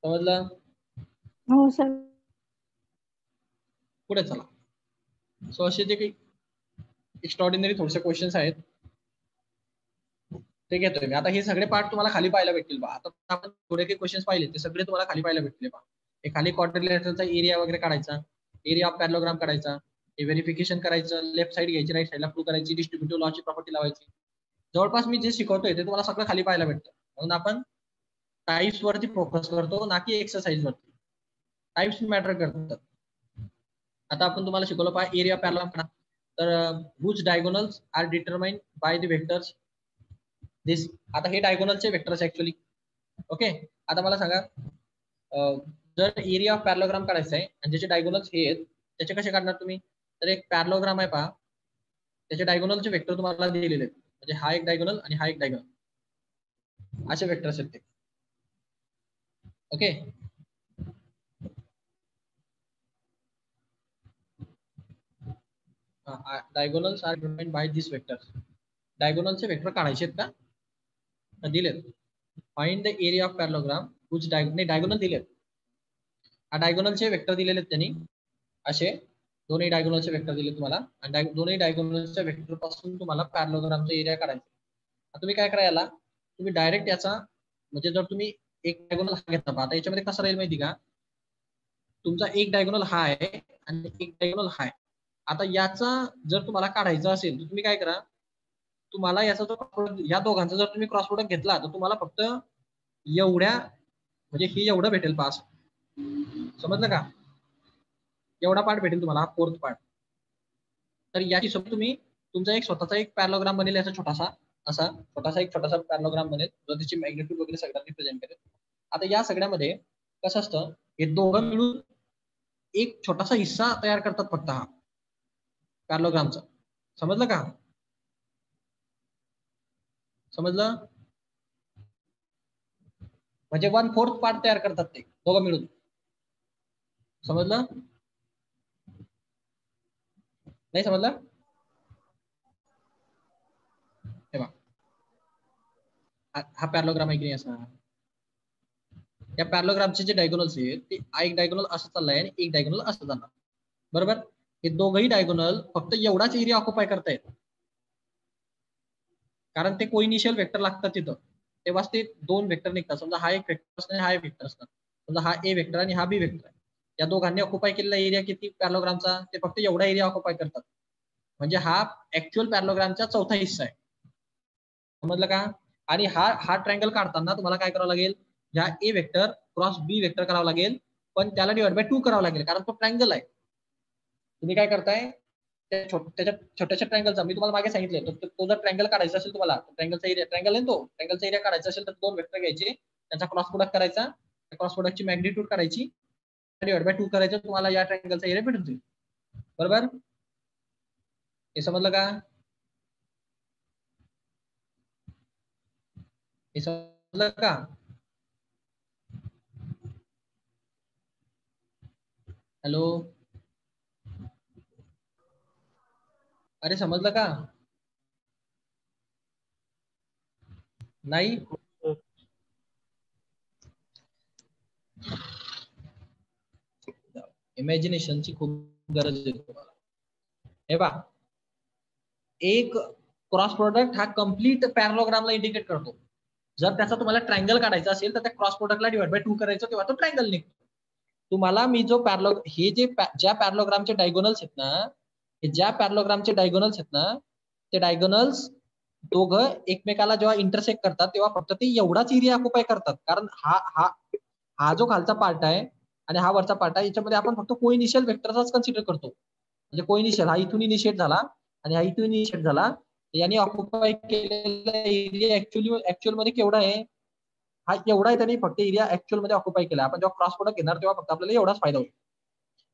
समजलं. हो सर. पुढे चला. सो असे जे काही एक्स्ट्रॉर्डिनरी थोडेसे क्वेश्चन्स आहेत ते घेतोय मी. आता हे सगळे पार्ट तुम्हाला खाली पाहायला भेटतील बा. आता आपण थोडे काही क्वेश्चन्स पाहिले ते सगळे तुम्हाला खाली पाहायला भेटले बा. हे खाली क्वाड्रिलॅटरलचा एरिया वगैरे काढायचा, एरिया ऑफ पॅरलोग्राम काढायचा, हे व्हेरिफिकेशन करायचं, लेफ्ट साइड घ्यायची, राईट साइडला प्रूव्ह करायची, डिस्ट्रीब्युटिव्ह लॉची प्रॉपर्टी लावायची. जवळपास मी जे शिकवतोय ते तुम्हाला सगळं खाली पाहायला भेटतं. म्हणून आपण टाइप्स वरती फोकस करतो ना की एक्सरसाइज वरती. टाइप्स मॅटर करतात. आता आपण तुम्हाला शिकवलं पहा एरिया पॅरलोग्राम. तर whose diagonals are determined by the vectors this. आता हे डायगोनलचे वेक्टर्स ऍक्च्युअली. ओके. आता मला सांगा जर एरिया ऑफ पॅरलोग्राम काढायचा आहे आणि ज्याचे डायगोनल्स हे आहेत त्याचे कसे काढणार तुम्ही. तर एक पॅरलोग्राम आहे पहा, त्याचे डायगोनलचे वेक्टर तुम्हाला दिलेले आहेत. म्हणजे हा एक डायगोनल आणि हा एक डायगोनल असे वेक्टर्स आहेत ते. Okay. Diagonals are determined by this vectors. डायगोनलचे वेक्टर काढायचे आहेत का दिलेत. Find the area of parallelogram which diagonal दिलेत. हा डायगोनलचे वेक्टर दिलेले आहेत त्यांनी असे दोन्ही डायगोनलचे वेक्टर दिले तुम्हाला आणि दोन्ही डायगोनलच्या वेक्टर पासून तुम्हाला पॅरलोग्रामचा एरिया काढायचा. तुम्ही काय करा याला तुम्ही डायरेक्ट याचा म्हणजे जर तुम्ही एक डायगोनल हा घेतला आता याच्यामध्ये कसं राहील माहिती का, तुमचा एक डायगोनल हा आहे आणि एक डायगोनल हा आहे. आता याचा जर तुम्हाला काढायचा असेल तर तुम्ही काय करा, तुम्हाला याचा जो या दोघांचा जर तुम्ही क्रॉस प्रोडक्ट घेतला तर तुम्हाला फक्त एवढ्या म्हणजे ही एवढं भेटेल पास. समजलं का. एवढा पार्ट भेटेल तुम्हाला, फोर्थ पार्ट. तर याची सोबत तुम्ही तुमचा एक स्वतःचा एक पॅरलोग्राम बनेल याचा छोटासा एक छोटासा पॅरलोग्राम बनेल जो त्याची मॅग्निट्यूड वगैरे सगळं रिप्रेझेंट करेल. आता या सगळ्यामध्ये कसं असतं हे दोघं मिळून एक छोटासा हिस्सा तयार करतात फक्त हा पॅरलोग्रामचा. समजलं का. समजलं. म्हणजे 1/4 पार्ट तयार करतात ते दोघं मिळून. समजलं. नाही समजलं. हा पॅरलोग्राम आहे की नाही असा. या पॅरलोग्रामचे जे डायगोनल्स आहेत ते एक डायगोनल असं चाललाय आणि एक डायगोनल असं जाणार. बरोबर. हे दोघही डायगोनल फक्त एवढाच एरिया ऑक्युपाय करतायत कारण ते कोइनिशियल वेक्टर लागतात तिथं. तेव्हाच ते दोन वेक्टर निघतात. समजा हा एक वेक्टर असणार हा एक वेक्टर असणार. समजा हा ए वेक्टर आणि हा बी वेक्टर आहे. या दोघांनी ऑक्युपाय केलेला एरिया किती पॅरलोग्रामचा ते फक्त एवढा एरिया ऑक्युपाय करतात. म्हणजे हा ऍक्च्युअल पॅरलोग्रामचा चौथा हिस्सा आहे. समजलं का. आणि हा ट्रायंगल काढताना तुम्हाला काय करावं लागेल, या ए वेक्टर क्रॉस बी वेक्टर करावं लागेल पण त्याला डिवाइड बाय 2 करावं लागेल कारण तो ट्रायंगल आहे. तुम्ही काय करताय त्याच्या छोट्याशा ट्रायंगलचा मी तुम्हाला मागे सांगितलं तो जर ट्रायंगल काढायचा असेल तुम्हाला ट्रायंगलचा एरिया ट्रायंगल आहे तो ट्रायंगलचा एरिया काढायचा असेल तर दोन वेक्टर घ्यायचे त्यांचा क्रॉस प्रोडक्ट करायचा त्या क्रॉस प्रोडक्टची मॅग्निट्यूड काढायची डिवाइड बाय 2 करायचं तुम्हाला या ट्रायंगलचा एरिया भेटून जाईल. बरोबर. हे समजलं का. हे समजलं का. हॅलो. अरे समजलं का. नाही इमॅजिनेशनची खूप गरज आहे तुम्हाला. हे पहा, एक क्रॉस प्रोडक्ट हा कम्प्लीट पॅरलोग्रामला इंडिकेट करतो. जर त्याचा तुम्हाला ट्रायंगल काढायचा असेल तर त्या क्रॉस प्रोडक्टला डिवाइड बाय 2 करायचं, तेव्हा तो ट्रायंगल निघतो. तुम्हाला मी जो हे जे ज्या पॅरलोग्रामचे डायगोनल्स आहेत ना, हे ज्या पॅरलोग्रामचे डायगोनल्स आहेत ना, ते डायगोनल्स दोघं एकमेकाला जेव्हा इंटरसेक्ट करतात तेव्हा फक्त ते एवढाच एरिया ऑक्युपाय करतात. कारण हा हा हा जो खालचा पार्ट आहे आणि हा वरचा पार्ट आहे, याच्यामध्ये आपण फक्त कोइनिशियल वेक्टरचाच कन्सिडर करतो. म्हणजे कोइनिशियल हा इथून इनिशिएट झाला आणि हा इथून इनिशिएट झाला, यांनी ऑक्युपाय केलेला एरिया ऍक्च्युअल मध्ये केवढा आहे, हा एवढा आहे. त्यांनी फक्त एरिया ऍक्च्युअल मध्ये ऑक्युपाय केला. आपण जेव्हा क्रॉस प्रोडक्ट घेणार तेव्हा फक्त आपल्याला एवढाच फायदा होईल.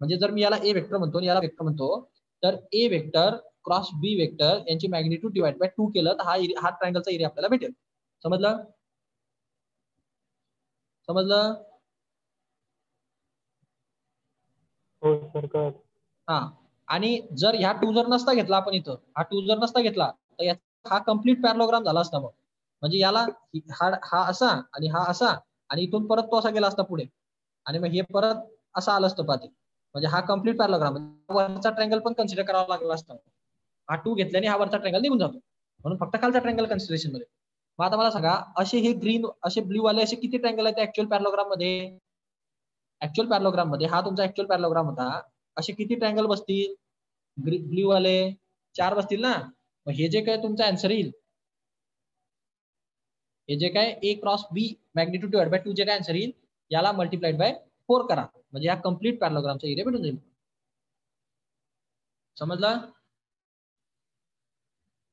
म्हणजे जर मी याला ए वेक्टर म्हणतो आणि याला वेक्टर म्हणतो, तर A vector cross B vector यांची मॅग्निट्यूड डिवाइड बाय 2 केलं तर हा ट्रायंगलचा एरिया आपल्याला भेटेल. समजलं? समजलं? हो सर कळलं. हा, आणि जर ह्या 2 जर नसता घेतला आपण इथं, हा 2 जर नसता घेतला तर हा कम्प्लीट पॅरलोग्राम झाला असता. मग म्हणजे याला हा असा आणि हा असा आणि इथून परत तो असा गेला असता पुढे, आणि मग हे परत असं आलं असतं पाहते. म्हणजे हा कम्प्लीट पॅरलोग्राम, वरचा ट्रायंगल पण कन्सिडर करावा लागला असता. हा 2 घेतल्याने हा वरचा ट्रायंगल निघून जातो, म्हणून फक्त खालचा ट्रायंगल कन्सिडरेशन मध्ये. मग आता मला सांगा, असे हे ग्रीन असे ब्ल्यू वाले असे किती ट्रायंगल आहेत ऍक्च्युअल पॅरलोग्राम मध्ये? ऍक्च्युअल पॅरलोग्राम मध्ये हा तुमचा ऍक्च्युअल पॅरलोग्राम होता, असे किती ट्रायंगल बसतील? ब्ल्यू वाले 4 बसतील ना. मग हे जे काय तुमचा आन्सर येईल, हे जे काय A cross B magnitude divide by 2 जे काय आन्सर येईल, याला मल्टिप्लाइड बाय 4 करा, म्हणजे हा कम्प्लीट पॅरलोग्रामचा एरिया भेटून जाईल. समजलं?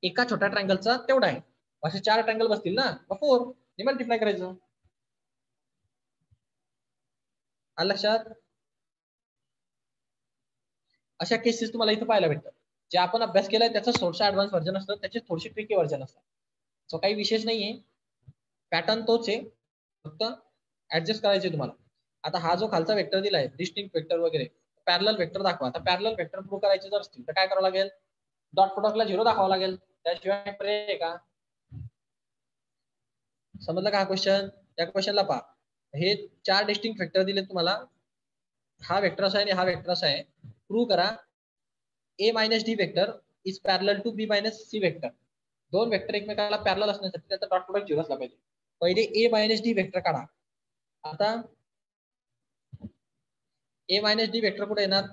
एका छोट्या ट्रायंगलचा तेवढा आहे, असे 4 ट्रायंगल बसतील ना, मग 4 ने मल्टिप्लाय करायचं. आलं लक्षात? अशा केसेस तुम्हाला इथं पाहायला भेटतात. जे आपण अभ्यास केलाय त्याचं थोडंसं ऍडव्हान्स व्हर्जन असतं, त्याचे थोडीशी ट्रिकी व्हर्जन असतात. सो काही विशेष नाहीये, पॅटर्न तोच आहे, फक्त ऍडजस्ट करायचे तुम्हाला. आता हा जो खालचा वेक्टर दिलाय डिस्टिंक्ट वेक्टर वगैरे, पॅरलल वेक्टर दाखवा. आता पॅरलल वेक्टर प्रूव्ह करायचे जर असतील तर काय करावं लागेल? डॉट प्रोडक्टला 0 दाखवावं लागेल, त्याशिवाय पर्याय आहे का? समजलं का हा क्वेश्चन? त्या क्वेश्चनला पहा, हे 4 डिस्टिंक्ट वेक्टर दिले तुम्हाला, हा वेक्टर असा आहे आणि हा वेक्टर असा आहे. प्रूव्ह करा a minus D vector is parallel to b minus C vector. 2 vector एकमेकाला पॅरलल असण्यासाठी त्याचा डॉट प्रोडक्ट 0 असला पाहिजे. पहिले a मायनस डी वेक्टर काढा. आता a मायनस डी वेक्टर कुठे येणार?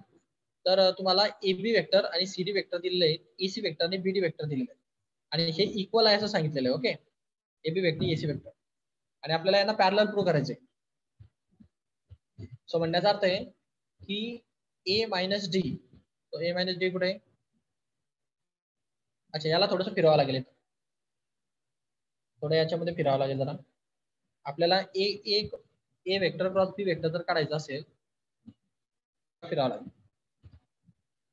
तर तुम्हाला ab वेक्टर आणि cd वेक्टर दिलेले आहेत, ac वेक्टर आणि bd वेक्टर दिलेले आहेत, आणि हे इक्वल आहे असं सांगितलेलं आहे. Okay, ab vector ac vector, आणि आपल्याला यांना पॅरलल प्रूव्ह करायचे. सो म्हणण्याचा अर्थ आहे की a मायनस डी, तो a मायनस डी कुठे आहे? अच्छा, याला थोडंसं फिरवावं लागेल, थोडं याच्यामध्ये फिरावं लागेल जरा. आपल्याला ए वेक्टर क्रॉस बी वेक्टर जर काढायचं असेल, फिरावं लागेल.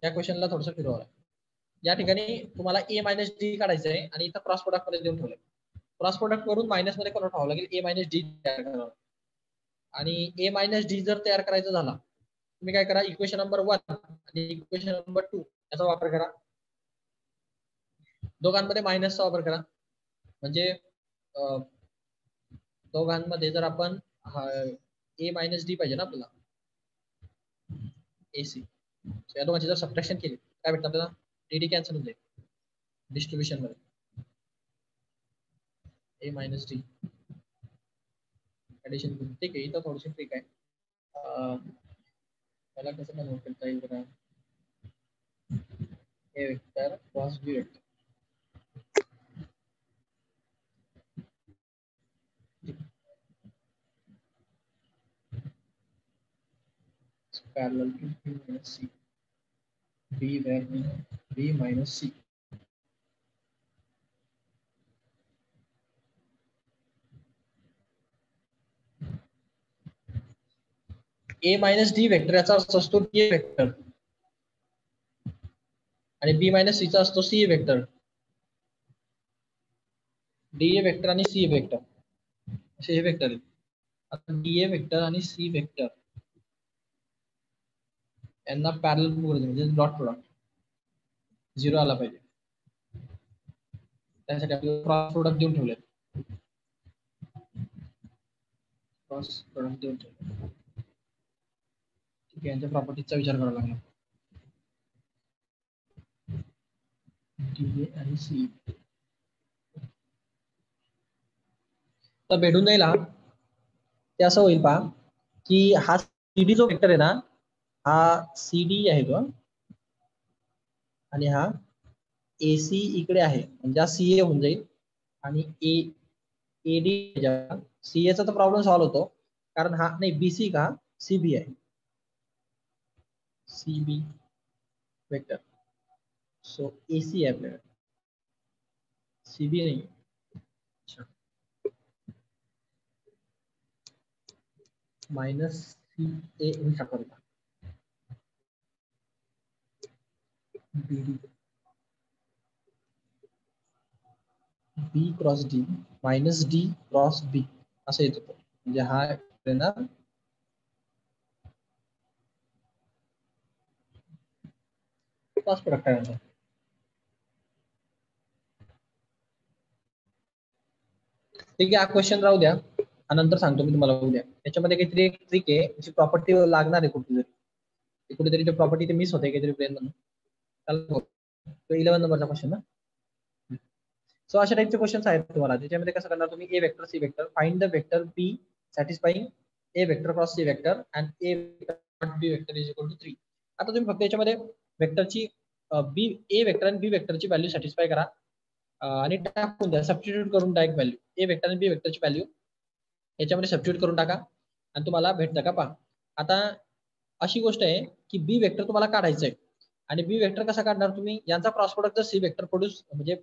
या क्वेश्चनला थोडंसं फिरवावं लागेल. या ठिकाणी तुम्हाला ए मायनस डी काढायचं आहे आणि इथं क्रॉस प्रोडक्ट मध्ये देऊन ठेवलंय. क्रॉस प्रोडक्ट वरून मायनस मध्ये कन्वर्ट व्हावं लागेल, ए मायनस डी तयार करावं. आणि ए मायनस डी जर तयार करायचं झाला, तुम्ही काय करा, इक्वेशन नंबर 1 आणि इक्वेशन नंबर 2 याचा वापर करा. दोघांमध्ये मायनसचा वापर करा, म्हणजे दोघांमध्ये जर आपण ए मायनस डी पाहिजे ना आपल्याला, एसी, या दोघांची जर सबट्रॅक्शन केली काय भेटतं आपल्याला? डी कॅन्सल होऊन जाईल डिस्ट्रीब्युशन मध्ये. ए मायनस डी ऍडिशन करून, ठीक आहे, इथं थोडीशी ट्रिक आहे. त्याला कसं कन्वर्ट करता येईल बघा. A vector cross B vector, parallel to b minus c, b where b minus c. a minus D vector याचा अर्थ असतो डी वेक्टर, आणि b मायनस सी चा असतो C vector. D A vector आणि सी वेक्टर असे हे vector आहेत. आता डी ए वेक्टर आणि सी वेक्टर यांना पॅरलल म्हणजे डॉट प्रोडक्ट 0 आला पाहिजे. त्यासाठी आपल्याला क्रॉस प्रोडक्ट देऊन ठेवले. क्रॉस प्रोडक्ट देऊन ठेवलं. ठीक आहे, यांच्या प्रॉपर्टीजचा विचार करावा लागला. डी आणि सी तर भेटून जाईल हा. ते असं होईल पहा की हा सीडी जो वेक्टर आहे ना, हा सीडी आहे तो, आणि हा एसी इकडे आहे, म्हणजे हा सीए होऊन जाईल, आणि एडी सीएचा तर प्रॉब्लेम सॉल्व्ह होतो, कारण हा नाही बीसी का सीबी आहे, सीबी वेक्टर. सो एसी आहे आपल्याकडे, सीबी नाही. अच्छा, माइनस सी ए होऊ शकतो BD, B cross D minus D cross B असं येत होतं. म्हणजे हा येणार क्रॉस प्रोडक्ट आहे. ठीक आहे, हा क्वेश्चन राहू द्या, नंतर सांगतो मी तुम्हाला उद्या. त्याच्यामध्ये काहीतरी एक ट्रिक आहे, त्याची प्रॉपर्टी लागणार आहे कुठेतरी, कुठेतरी प्रॉपर्टी ते मिस होते काहीतरी प्लेन म्हणून. तो 11 नंबरचा क्वेश्चन ना. सो अशा टाइपचे क्वेश्चन्स आहेत तुम्हाला, त्याच्यामध्ये कसं करणार तुम्ही, A vector C vector, find the vector B satisfying A vector cross C vector and A B vector is equal to 3. आता तुम्ही फक्त याच्यामध्ये वेक्टरची बी ए वेक्टर आणि बी वेक्टरची व्हॅल्यू सॅटिस्फाय करा, आणि टाकून द्या, सबस्टिट्यूट करून डायरेक्ट व्हॅल्यू ए वेक्टर आणि बी वेक्टरची व्हॅल्यू याच्यामध्ये सबस्टिट्यूट करून टाका, आणि तुम्हाला भेटतं का पहा. आता अशी गोष्ट आहे की बी वेक्टर तुम्हाला काढायचं आहे, आणि बी वेक्टर कसा काढणार तुम्ही, यांचा क्रॉस प्रोडक्ट जर सी वेक्टर प्रोड्यूस, म्हणजे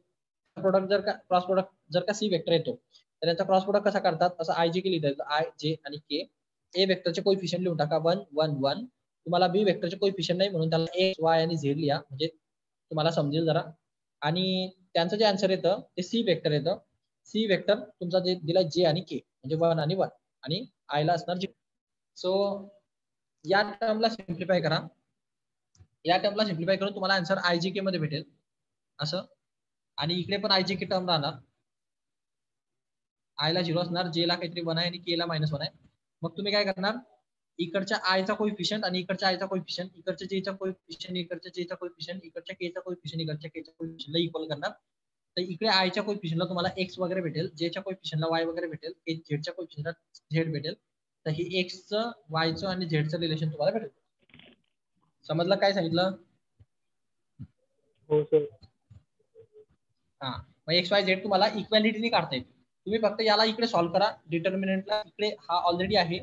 प्रोडक्ट जर का क्रॉस प्रोडक्ट जर का सी वेक्टर येतो, तर यांचा क्रॉस प्रोडक्ट कसा काढतात, असं आय जे के लिहितात, आय जे आणि के. ए वेक्टरचे कोइफिशियंट लिहून टाका 1 1 1. तुम्हाला बी वेक्टरचे कोइफिशियंट नाही म्हणून त्याला एक्स वाय आणि झेड लिहा, म्हणजे तुम्हाला समजेल जरा. आणि त्यांचं जे आन्सर येतं ते सी वेक्टर येतं. सी वेक्टर तुमचा जे दिला जे आणि के, म्हणजे 1 आणि 1, आणि आय ला असणार जे. सो या टर्मला सिम्प्लिफाय करा, या टर्मला सिम्प्लिफाय करून तुम्हाला आन्सर आय जी के मध्ये भेटेल असं. आणि इकडे पण आय जी के टर्म राहणार, आय ला 0 असणार, जे ला काहीतरी 1 आहे आणि के ला -1 आहे. मग तुम्ही काय करणार, इकडच्या आयचा कोइफिशियंट आणि इकडच्या आयचा कोइफिशियंट, इकडच्या जेचा कोइफिशियंट, इकडच्या जेचा कोइफिशियंट, इकडच्या केचा कोइफिशियंट, इकडच्या केचा कोइफिशियंटला इक्वल करणार. तर इकडे आयच्या कोइफिशियंटला तुम्हाला एक्स वगैरे भेटेल, जेच्या कोइफिशियंटला वाय वगैरे भेटेल, झेडच्या कोइफिशियंटला झेड भेटेल. तर ही एक्सचं, वायचं आणि झेडचं रिलेशन तुम्हाला भेटेल. समजलं काय सांगितलं? हो सर. हा, मग एक्स वाय झेड तुम्हाला इक्वॅलिटीने काढता येईल. तुम्ही फक्त याला इकडे सॉल्व्ह करा, डिटर्मिनंटला इकडे हा ऑलरेडी आहे,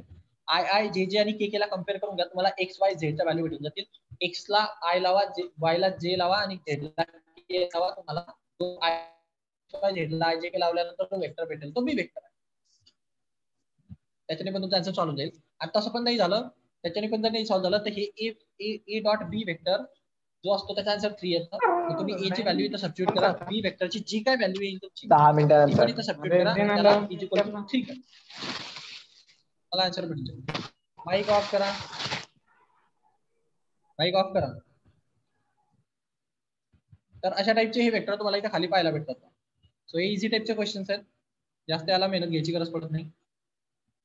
आय आय जे जे आणि के के ला कम्पेअर करून घ्या, तुम्हाला एक्स वाय झेडच्या व्हॅल्यू भेटून जातील. एक्स ला आय लावा, वाय ला जे लावा आणि झेड ला के लावा, तुम्हाला तो आय वाय झेड ला आय जे के लावल्यानंतर तो वेक्टर भेटेल, तो बी वेक्टर आहे. त्याच्याने पण तुमचं आन्सर सॉल्व्ह होईल. आता असं पण नाही झालं, त्याच्याने पण जर नाही सॉल्व्ह झालं, तर हे ए डॉट बी वेक्टर जो असतो त्याचा आन्सर 3 येतं. मग तुम्ही ए ची व्हॅल्यू इथं सबस्टिट्यूट करा, बी वेक्टरची जी काय व्हॅल्यू येईल तुमची 10 मिनिटानंतर ती पण इथं सबस्टिट्यूट करा, त्याला इज इक्वल टू 3 करा, मला आन्सर भेटतो. माईक ऑफ करा, माईक ऑफ करा. तर अशा टाइपचे हे वेक्टर तुम्हाला इथे खाली पाहायला भेटतात. सो हे इझी टाइपचे क्वेश्चन्स आहेत, जास्त याला मेहनत घ्यायची गरज पडत नाही.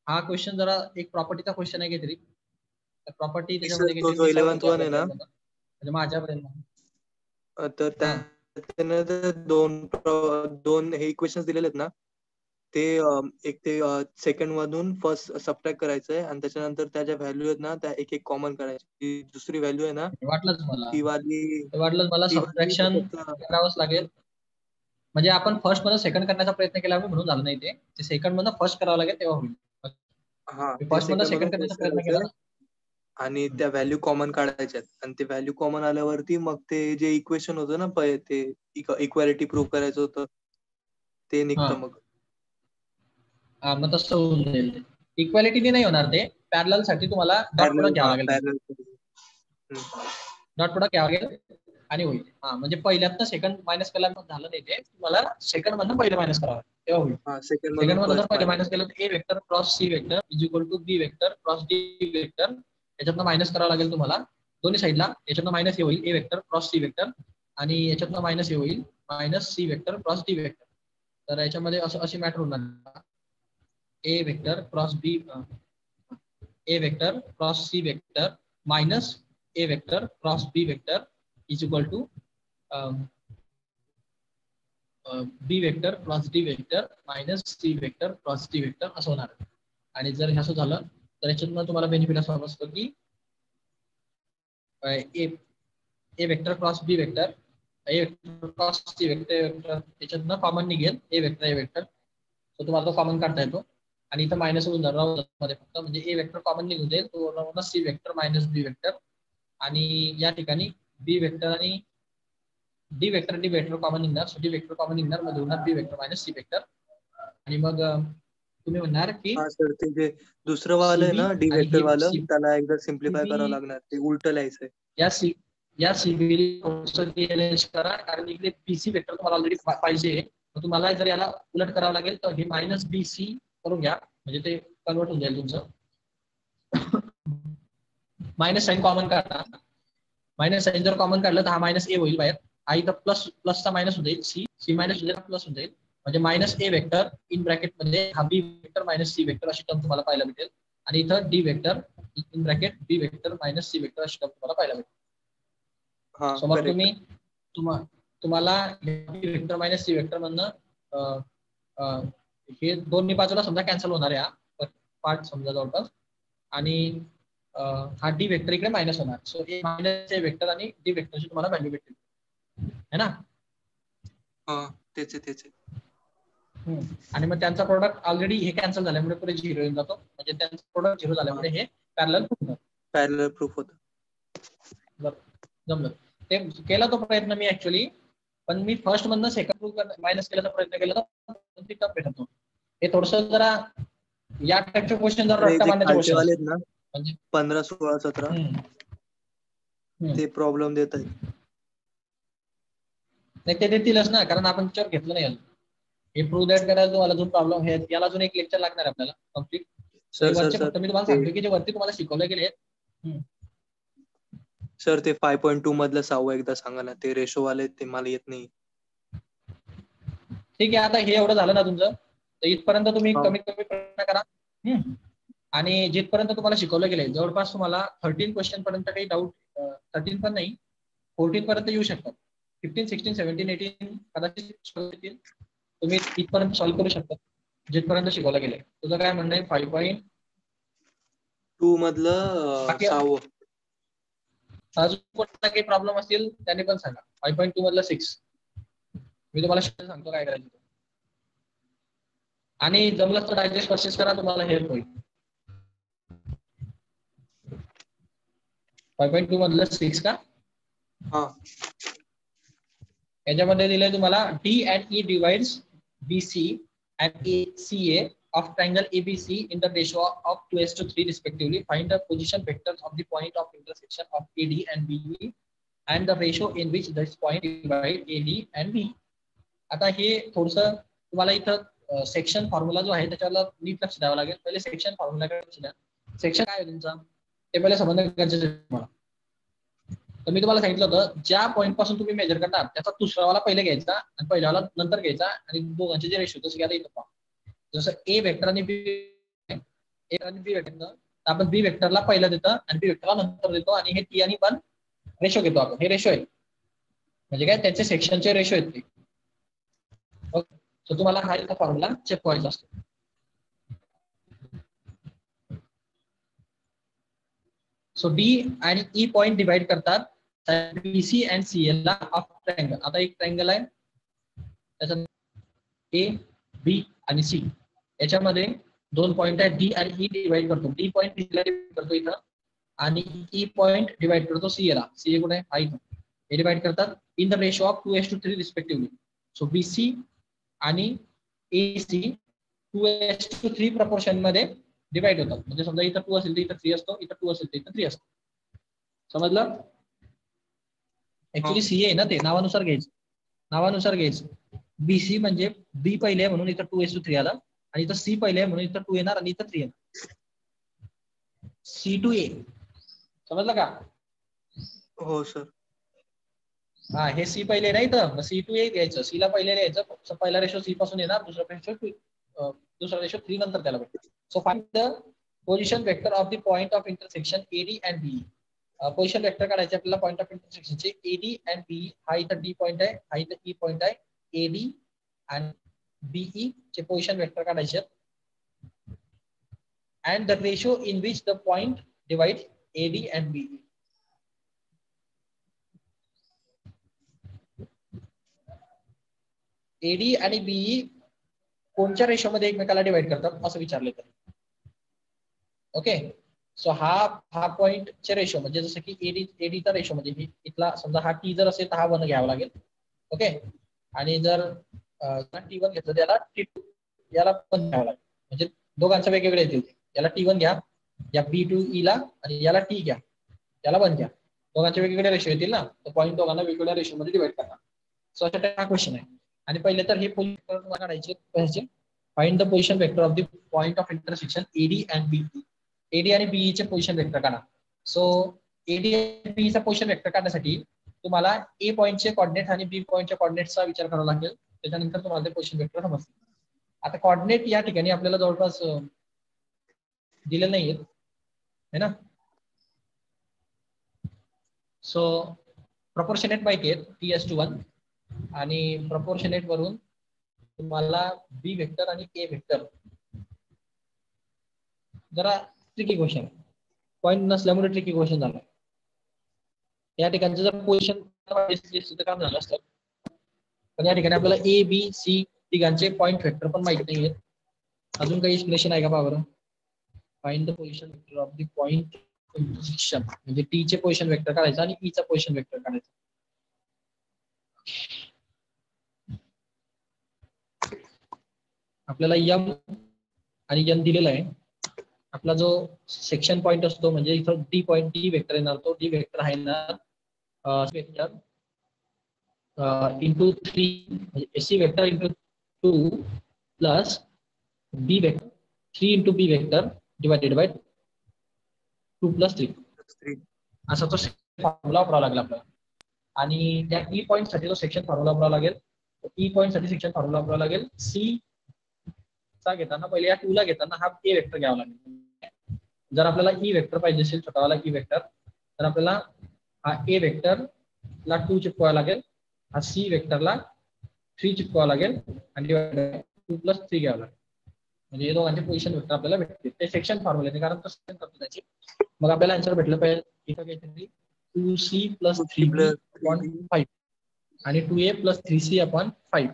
हा क्वेश्चन जरा एक प्रॉपर्टीचा क्वेश्चन आहे काहीतरी, प्रॉपर्टी त्याच्यामध्ये काहीतरी 11th वन आहे ना, म्हणजे माझ्यापर्यंत तर त्याने दोन हे इक्वेशन्स दिलेले आहेत ना, ते एक ते सेकंड मधून फर्स्ट सबट्रॅक्ट करायचं आहे, आणि त्याच्यानंतर त्या ज्या व्हॅल्यू आहेत ना त्या एक एक कॉमन करायची. दुसरी व्हॅल्यू आहे ना ती वाटलंच मला सबट्रॅक्शन करावंच लागेल. म्हणजे आपण फर्स्ट मधून सेकंड करण्याचा प्रयत्न केला म्हणून झालं नाही, ते सेकंड मधून फर्स्ट करावं लागेल तेव्हा होईल. फर्स्ट मधून सेकंड करण्याचा प्रयत्न केला आणि त्या व्हॅल्यू कॉमन काढायच्यात, आणि ते व्हॅल्यू कॉमन आल्यावरती मग ते जे इक्वेशन होतं ना ते इक्वॅलिटी प्रूव्ह करायचं होतं ते निघतं. मग मग तसं होऊन जाईल. इक्वॅलिटीने नाही होणार, ते पॅरलल साठी तुम्हाला डॉट प्रोडक्ट घ्यावा लागेल, डॉट प्रोडक्ट घ्यावा लागेल आणि होईल. म्हणजे पहिल्यातनं सेकंड मायनस केला झालं नाही, ते तुम्हाला सेकंड मधनं पहिले मायनस करावं तेव्हा होईल. सेकंड मधनं पहिले मायनस केलं तर A vector cross C vector is equal to B vector cross D vector, याच्यातनं मायनस करावं लागेल तुम्हाला दोन्ही साईडला. याच्यातनं मायनस हे होईल A vector cross C vector, आणि याच्यातनं मायनस हे होईल minus C vector cross D vector. तर याच्यामध्ये असं अशी मॅटर होणार. A vector cross B A vector cross C vector minus A vector cross B vector is equal to B vector cross D vector minus C vector cross D vector असं होणार आहे. आणि जर हे असं झालं तर याच्यातून तुम्हाला बेनिफिट असा समजतो की A vector cross B vector A vector cross C vector त्याच्यातनं कॉमन निघेल ए वेक्टर तो तुम्हाला तो कॉमन काढता येतो. आणि इथं मायनस होऊन जाणार मध्ये फक्त म्हणजे ए वेक्टर कॉमन निघून जाईल तो C vector minus B vector आणि या ठिकाणी बी वेक्टर आणि डी वेक्टर कॉमन निघणार. सो डी वेक्टर कॉमन निघणार मध्ये होणार बी वेक्टर मायनस सी वेक्टर. आणि मग तुम्ही म्हणणार की हा सर ते जे दुसरं वालं आहे ना डी आणि वेक्टर वालं हे त्याला एकदा सिम्प्लिफाय CB करावं लागणार ते उलट लिहायचंय. या सीबी करा कारण इकडे बीसी वेक्टर तुम्हाला ऑलरेडी पाहिजे. तुम्हाला जर याला उलट करावं लागेल तर हे मायनस बीसी करून घ्या म्हणजे ते कन्वर्ट होऊन जाईल तुमचं. मायनस साईन कॉमन काढा. मायनस साईन जर कॉमन काढलं तर हा मायनस ए होईल बाहेर. हा इथं प्लसचा मायनस होऊन जाईल सी मायनस प्लस होऊन जाईल म्हणजे minus A vector in bracket मध्ये हा B vector minus C vector अशी टर्म तुम्हाला पाहायला भेटेल. आणि इथं D vector in bracket B vector minus C vector अशी टर्म तुम्हाला पाहायला भेटेल. सो मग तुम्ही तुम्हाला वेक्टर मायनस सी वेक्टर मधनं हे दोन्ही बाजूला समजा कॅन्सल होणार आहे हा पार्ट समजा जवळपास. आणि हा डी वेक्टर इकडे मायनस होणार. So A minus A vector आणि डी वेक्टरची तुम्हाला व्हॅल्यू भेटेल है ना. तेच आणि मग त्यांचा प्रोडक्ट ऑलरेडी हे कॅन्सल झाल्यामुळे पुढे झिरो येऊन जातो म्हणजे त्यांचा प्रोडक्ट झिरो झाल्यामुळे हे पॅरलल प्रूफ होतं. जमलं ते केला तो प्रयत्न मी ऍक्च्युअली. पण मी फर्स्ट मधनं सेकंड प्रूफ मायनस केल्याचा प्रयत्न केला तर भेटत नव्हतं. हे थोडस जरा या टाइपचे क्वेश्चन जर रट्टा मारण्याचे क्वेश्चन आहेत ना म्हणजे 15, 16, 17 ते प्रॉब्लेम देत आहेत. नाही ते देतीलच ना कारण आपण त्याच्यावर घेतलं नाही. हे प्रूव्ह दॅट करायला तुम्हाला अजून प्रॉब्लेम आहे याला अजून एक लेक्चर लागणार आहे आपल्याला कम्प्लीट. फक्त मी तुम्हाला सांगतो की जे वरती तुम्हाला शिकवले गेले. सर ते 5.2 मधलं 6 एकदा सांगा ना ते रेशो वाले ते मला येत नाही. ठीक आहे आता हे एवढं झालं ना तुमचं तर इथपर्यंत तुम्ही कमीत कमी प्रयत्न करा. आणि जिथपर्यंत तुम्हाला शिकवलं गेलंय जवळपास तुम्हाला 13 क्वेश्चन पर्यंत काही डाऊट 13 पण नाही 14 पर्यंत येऊ शकतात. 15, 16, 17, 18 कदाचित तुम्ही इथपर्यंत सॉल्व्ह करू शकता जिथपर्यंत शिकवलं गेलंय. तुझं काय म्हणणं आहे 5.2 मधलं 6 अजून कोणता काही प्रॉब्लेम असतील त्याने पण सांगा. 5.2 मधलं 6 मी तुम्हाला सांगतो काय करायचं आणि जमलं तर डायजेस्ट परचेस करा तुम्हाला हेल्प होईल. 5.2 मधलं 6 का याच्यामध्ये दिलंय तुम्हाला D and E divides BC and CA of triangle ABC in the ratio of 2:3 respectively. Find the position vectors of the point of intersection of AD and BE and the ratio in which this point divide AD and B. आता हे थोडंसं तुम्हाला इथं section formula जो आहे त्याच्यावर नीट लक्ष द्यावं लागेल. पहिले सेक्शन फॉर्म्युला लक्ष द्या. सेक्शन काय आहे तुमचा ते पहिले समजणं गरजेचं आहे तुम्हाला. तर मी तुम्हाला सांगितलं होतं ज्या पॉईंट पासून तुम्ही मेजर करणार त्याचा दुसरावाला पहिले घ्यायचा आणि पहिल्यावाला नंतर घ्यायचा आणि दोघांचे जे रेशो तसं घ्यायला इथं जसं ए वेक्टर आणि बी वेक्टर आपण बी वेक्टरला पहिला देतो आणि बी वेक्टरला नंतर देतो आणि हे टी आणि 1 रेशो घेतो आपण. हे रेशो आहे म्हणजे काय त्यांचे सेक्शनचे रेशो आहेत ते. ओके सो तुम्हाला हा इथं फॉर्म्युला चेक करायचा असतो. सो डी आणि ई पॉईंट डिवाइड करतात बीसी अँड सीएल ला ऑफ ट्रायंगल. आता एक ट्रायंगल आहे त्याच्यात ए बी आणि सी याच्यामध्ये दोन पॉइंट आहेत डी आणि ई डिवाइड करतो. डी पॉइंट बीला डिवाइड करतो इथं आणि ई पॉइंट डिवाइड करतो सीए ला. सीए कुठे आहे हे डिवाइड करतात in the ratio of 2:3 respectively. So BC आणि एसी 2:3 प्रपोर्शन मध्ये डिवाइड होतात. म्हणजे समजा इथं 2 असेल तर इथं 3 असतो, इथं 2 असेल तर इथं 3 असतो. समजलं. ऍक्च्युली सीए आहे ना ते नावानुसार घ्यायचं. बीसी म्हणजे बी पहिले म्हणून इथं 2:3 आला आणि इथं सी पहिले म्हणून इथं 2 येणार आणि इथं 3 येणार. C2A समजलं का. हो सर. हा हे सी पहिले नाही तर C2A घ्यायचं. सी ला पहिले घ्यायचं. पहिला रेशो सी पासून येणार दुसरा रेशो दुसरा रेशो 3 नंतर त्याला भेटतो. So find the position vector of the point of intersection AD and B. Position vector काढायचे आपल्याला पॉइंट ऑफ इंटरसेक्शनचे एडी अँड बी. हा इथं डी पॉइंट आहे, हा इथं ई पॉइंट आहे. एडी आणि बीई चे पोझिशन वेक्टर काढायचे. and the ratio in which the point divides AD and BE. AD आणि BE कोणत्या रेशोमध्ये एकमेकाला डिवाइड करतात असं विचारले तर. ओके, सो हा पॉइंटचे रेशो म्हणजे जसं की एडीचा रेशो म्हणजे इथला समजा हा टी जर असेल तर हा 1 घ्यावा लागेल. ओके, आणि जर T1 घेतलं त्याला T2 याला पण घ्यावं लागेल. म्हणजे दोघांचं वेगवेगळे येतील. याला T1 घ्या, या B2E ला, आणि याला T घ्या, याला 1 घ्या. दोघांचे वेगवेगळे रेशो येतील ना, तर पॉईंट दोघांना वेगवेगळ्या रेशो मध्ये डिवाइड करणार. सो अशा टाइप हा क्वेश्चन आहे. आणि पहिले तर हे पोझिशन काढायचे. Find the position vector of the point of intersection AD and BE. AD आणि बीई चे पोझिशन वेक्टर काढा. सो एडी आणि बीई चा पोझिशन वेक्टर काढण्यासाठी तुम्हाला ए पॉइंटचे कोऑर्डिनेट आणि बी पॉइंटच्या कोऑर्डिनेटचा विचार करावा लागेल. त्याच्यानंतर तुम्हाला ते पोझिशन वेक्टर समजतील. आता कोऑर्डिनेट या ठिकाणी आपल्याला जवळपास दिलेलं नाहीये है ना. सो प्रपोर्शनेट माहिती आहे T:1 आणि प्रपोर्शनेट वरून तुम्हाला बी वेक्टर आणि ए वेक्टर जरा ट्रिकी क्वेश्चन, पॉइंट नसल्यामुळे ट्रिकी क्वेश्चन झाला. या ठिकाणचं जर पोझिशन काम झालं असतं, पण या ठिकाणी आपल्याला ए बी सी तिघांचे पॉइंट वेक्टर पण माहित नाहीये. अजून काही एक्सप्लेनेशन आहे का बाबा? Find the position vector of the point intersection म्हणजे टी चे पोझिशन वेक्टर काढायचं आणि ई चा पोझिशन वेक्टर काढायचं. आपल्याला एम आणि एन दिलेला आहे. आपला जो सेक्शन पॉइंट असतो म्हणजे इथं डी पॉइंट डी वेक्टर येणार, तो डी वेक्टर आहे ना वेक्टर इंटू 3 म्हणजे C vector into 2 plus B vector 3 into B vector divided by 2 plus 3 असा तो फॉर्म्युला वापरावा लागला आपल्याला. आणि त्या ई पॉइंट साठी तो सेक्शन फॉर्म्युला वापरावा लागेल. ई पॉइंट साठी सेक्शन फॉर्म्युला वापरावा लागेल. सी चा घेताना पहिले या 2 ला घेताना हा ए वेक्टर घ्यावा लागेल. जर आपल्याला ई वेक्टर पाहिजे असेल छोटावाला ई वेक्टर, तर आपल्याला हा ए वेक्टर ला 2 चिपकावा लागेल, हा सी वेक्टरला 3 चिपकावा लागेल आणि 2 प्लस 3 घ्यावं लागेल. म्हणजे हे दोघांचे पोझिशन वेक्टर आपल्याला भेटतील. ते सेक्शन फॉर्म्युला कारण तसं करतो त्याची. मग आपल्याला आन्सर भेटलं पाहिजे इथं काहीतरी 2C + 3B/5 आणि 2A + 3C/5.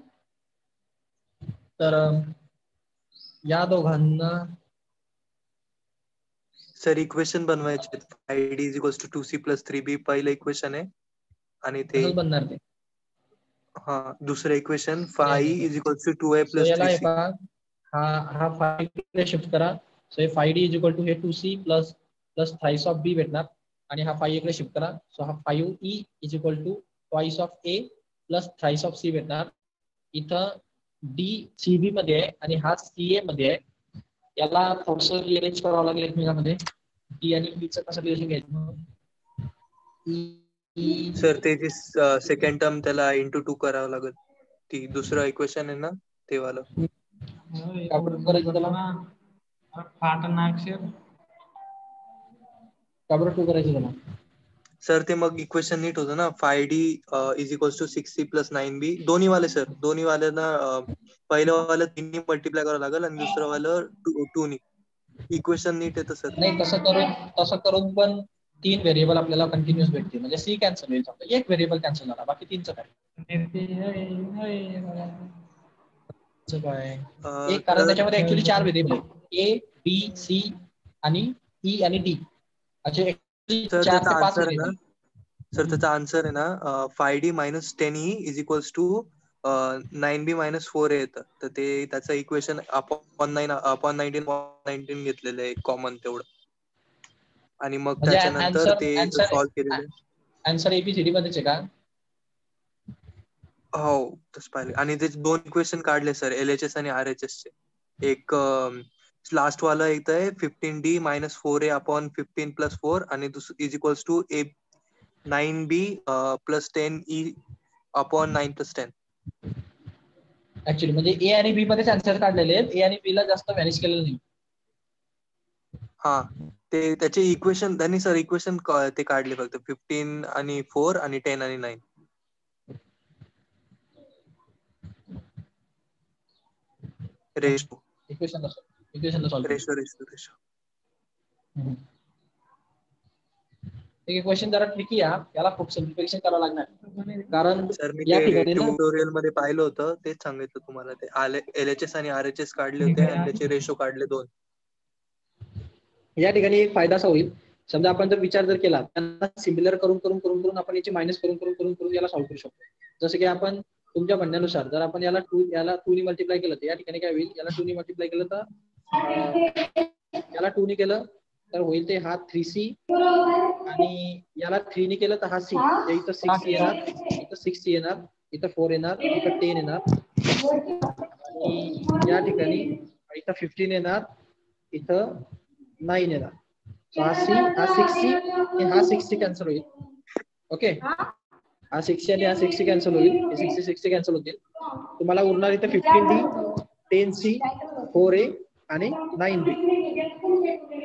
तर या दोघांना सर इक्वेशन बनवायचे. ID = 2C + 3B पहिलं इक्वेशन आहे आणि ते बनणार ते. हा दुसरं इक्वेशन 5 = 2A + 3C. हा 5 कडे शिफ्ट करा. सो हे 5D = हे 2C plus thrice of B भेटणार आणि हा 5 इकडे शिफ्ट करा. सो हा 5E = twice of A plus thrice of C भेटणार. इथं D CB मध्ये आहे आणि हा CA मध्ये आहे. याला थोडंसं रिअरेंज करावं लागेल एकमेकांमध्ये. डी आणि बी चं कसं रिलेशन घ्यायचं? सर ते जे सेकंड टर्म त्याला इंटू 2 करावं लागेल. ती दुसरं इक्वेशन आहे ना ते वाला. सर ते मग इक्वेशन नीट होतं ना. 5D = 6C + 9B दोन्ही वाले सर. दोन्ही वाल्यांना पहिलं वालं 3 नी मल्टिप्लाय करावं लागेल आणि दुसरं वालं 2 नी. इक्वेशन नीट येतं सर. नाही तसं करून पण 3 व्हेरिएबल आपल्याला कंटिन्यूअस भेटतील. म्हणजे सी कॅन्सल होईल, समजा एक व्हेरिएबल कॅन्सल झाला, बाकी 3चं काय? एक कारण त्याच्यामध्ये ऍक्च्युअली 4 व्हेरिएबल आहेत. ए बी सी आणि ई आणि डी असे 4 ते 5 व्हेरिएबल. सर त्याचा आन्सर आहे ना 5D - 10E = 9B - 4A येतं. तर ते त्याचं इक्वेशन (19 घेतलेलं आहे कॉमन तेवढं आणि मग म्हणजे त्याच्यानंतर ते सॉल्व्ह केलेलं आहे. आन्सर ABCD मध्येच आहे का? हो तसं पाहिलं. आणि ते 2 इक्वेशन काढले सर LHS आणि RHS चे. एक लास्ट वाला येतंय 15D - 4A/15 + 4 आणि दुसरं = 9B + 10E/9 + 10. ऍक्च्युली म्हणजे ए आणि बी मध्येच आन्सर काढलेले आहेत, ए आणि बी ला जास्त व्हॅनिश केलेलं नाही. हा ते त्याचे इक्वेशन त्यांनी सर इक्वेशन ते काढले फक्त 15 आणि 4 आणि 10 आणि 9. रेशो इक्वेशनला सॉल्व्ह रेशो रेशो रेशो केलं. हे क्वेश्चन जरा ट्रिकी आहे, याला खूप सिम्प्लिफिकेशन करावं लागणार, कारण सर मी या ते ठिकाणी ना ट्युटोरियल मध्ये पाहिलं होतं, तेच सांगितलं तुम्हाला. ते LHS आणि RHS काढले होते आणि त्याचे रेशो काढले 2. या ठिकाणी एक फायदा असा होईल, समजा आपण जर विचार जर केला त्यांना सिमिलर करून करून करून करून आपण याची मायनस करून करून करून करून याला सॉल्व्ह करू शकतो. जसं की आपण तुमच्या म्हणण्यानुसार जर आपण याला 2 ने मल्टिप्लाय केलं तर या ठिकाणी काय होईल, याला 2 ने मल्टिप्लाय केलं तर याला 2 ने केलं तर होईल ते हा 3C आणि याला 3 ने केलं तर हा C, इथं 6 येणार, इथं 6 येणार, इथं 4 येणार, इथं 10 येणार आणि या ठिकाणी इथं 15 येणार, इथं 9 येणार. हा 6C आणि हा 6C कॅन्सल होईल. ओके, हा 6C आणि हा 6C कॅन्सल होईल, हे 6C कॅन्सल होतील. तुम्हाला उरणार इथं 15D, 10C, 4A आणि 9B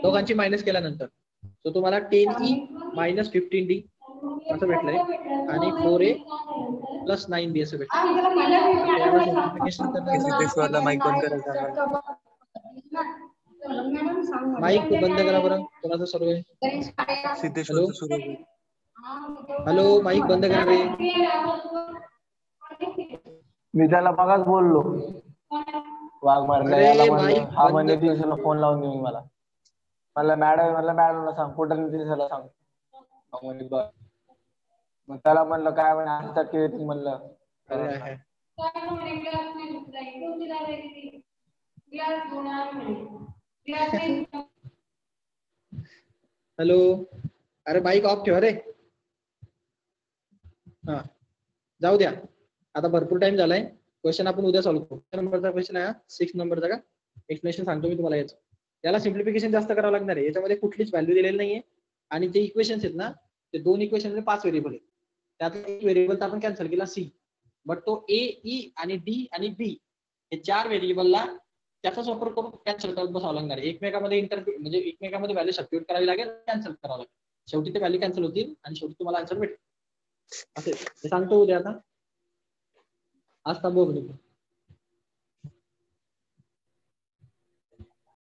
दोघांची मायनस केल्यानंतर तो तुम्हाला 10E मायनस 15D असं भेटलंय आणि 4A प्लस 9B असं भेटलं. याला सिम्प्लिफिकेशन सिद्धेश्वरला माईक बंद करायला सांगा. माईक बंद करा बरं, कोणाचं सर्व आहे. सिद्धेश्वरचं सुरू आहे. हॅलो, माईक बंद करा रे. मी त्याला मगाच बोललो वाघ मारला, अरे, याला म्हणलं माईक हा बंद म्हणजे दिवसाला फोन लावून देऊन मला मॅडमला सांग कुठं दिवसाला सांग. म्हणे बरं. मग त्याला म्हणलं काय म्हणे 8% येतील म्हणलं. अरे आहे. हॅलो, अरे माईक ऑफ ठेवा रे. हा, जाऊ द्या, आता भरपूर टाइम झालाय. क्वेश्चन आपण उद्या सॉल्व्ह करू. नंबरचा क्वेश्चन आहे 6 नंबरचा का, एक्सप्लेनेशन सांगतो मी तुम्हाला याचं. याला सिम्प्लिफिकेशन जास्त करावं लागणार आहे, याच्यामध्ये कुठलीच व्हॅल्यू दिलेली नाहीये आणि जे इक्वेशन्स आहेत ना ते 2 इक्वेशन मध्ये 5 व्हेरिएबल आहेत. त्यातला एक व्हेरिएबल तर आपण कॅन्सल केला C, बट तो A, E आणि D आणि B हे 4 व्हेरिएबलला त्याचाच वापर करून कॅन्सल करत बसावं लागणार आहे. एकमेकांमध्ये म्हणजे एकमेकांमध्ये व्हॅल्यू सबस्टिट्यूट करावी लागेल, कॅन्सल करावं लागेल. शेवटी ते व्हॅल्यू कॅन्सल होतील आणि शेवटी तुम्हाला आन्सर भेटेल. असे सांगतो उद्या. आता आज थांबू.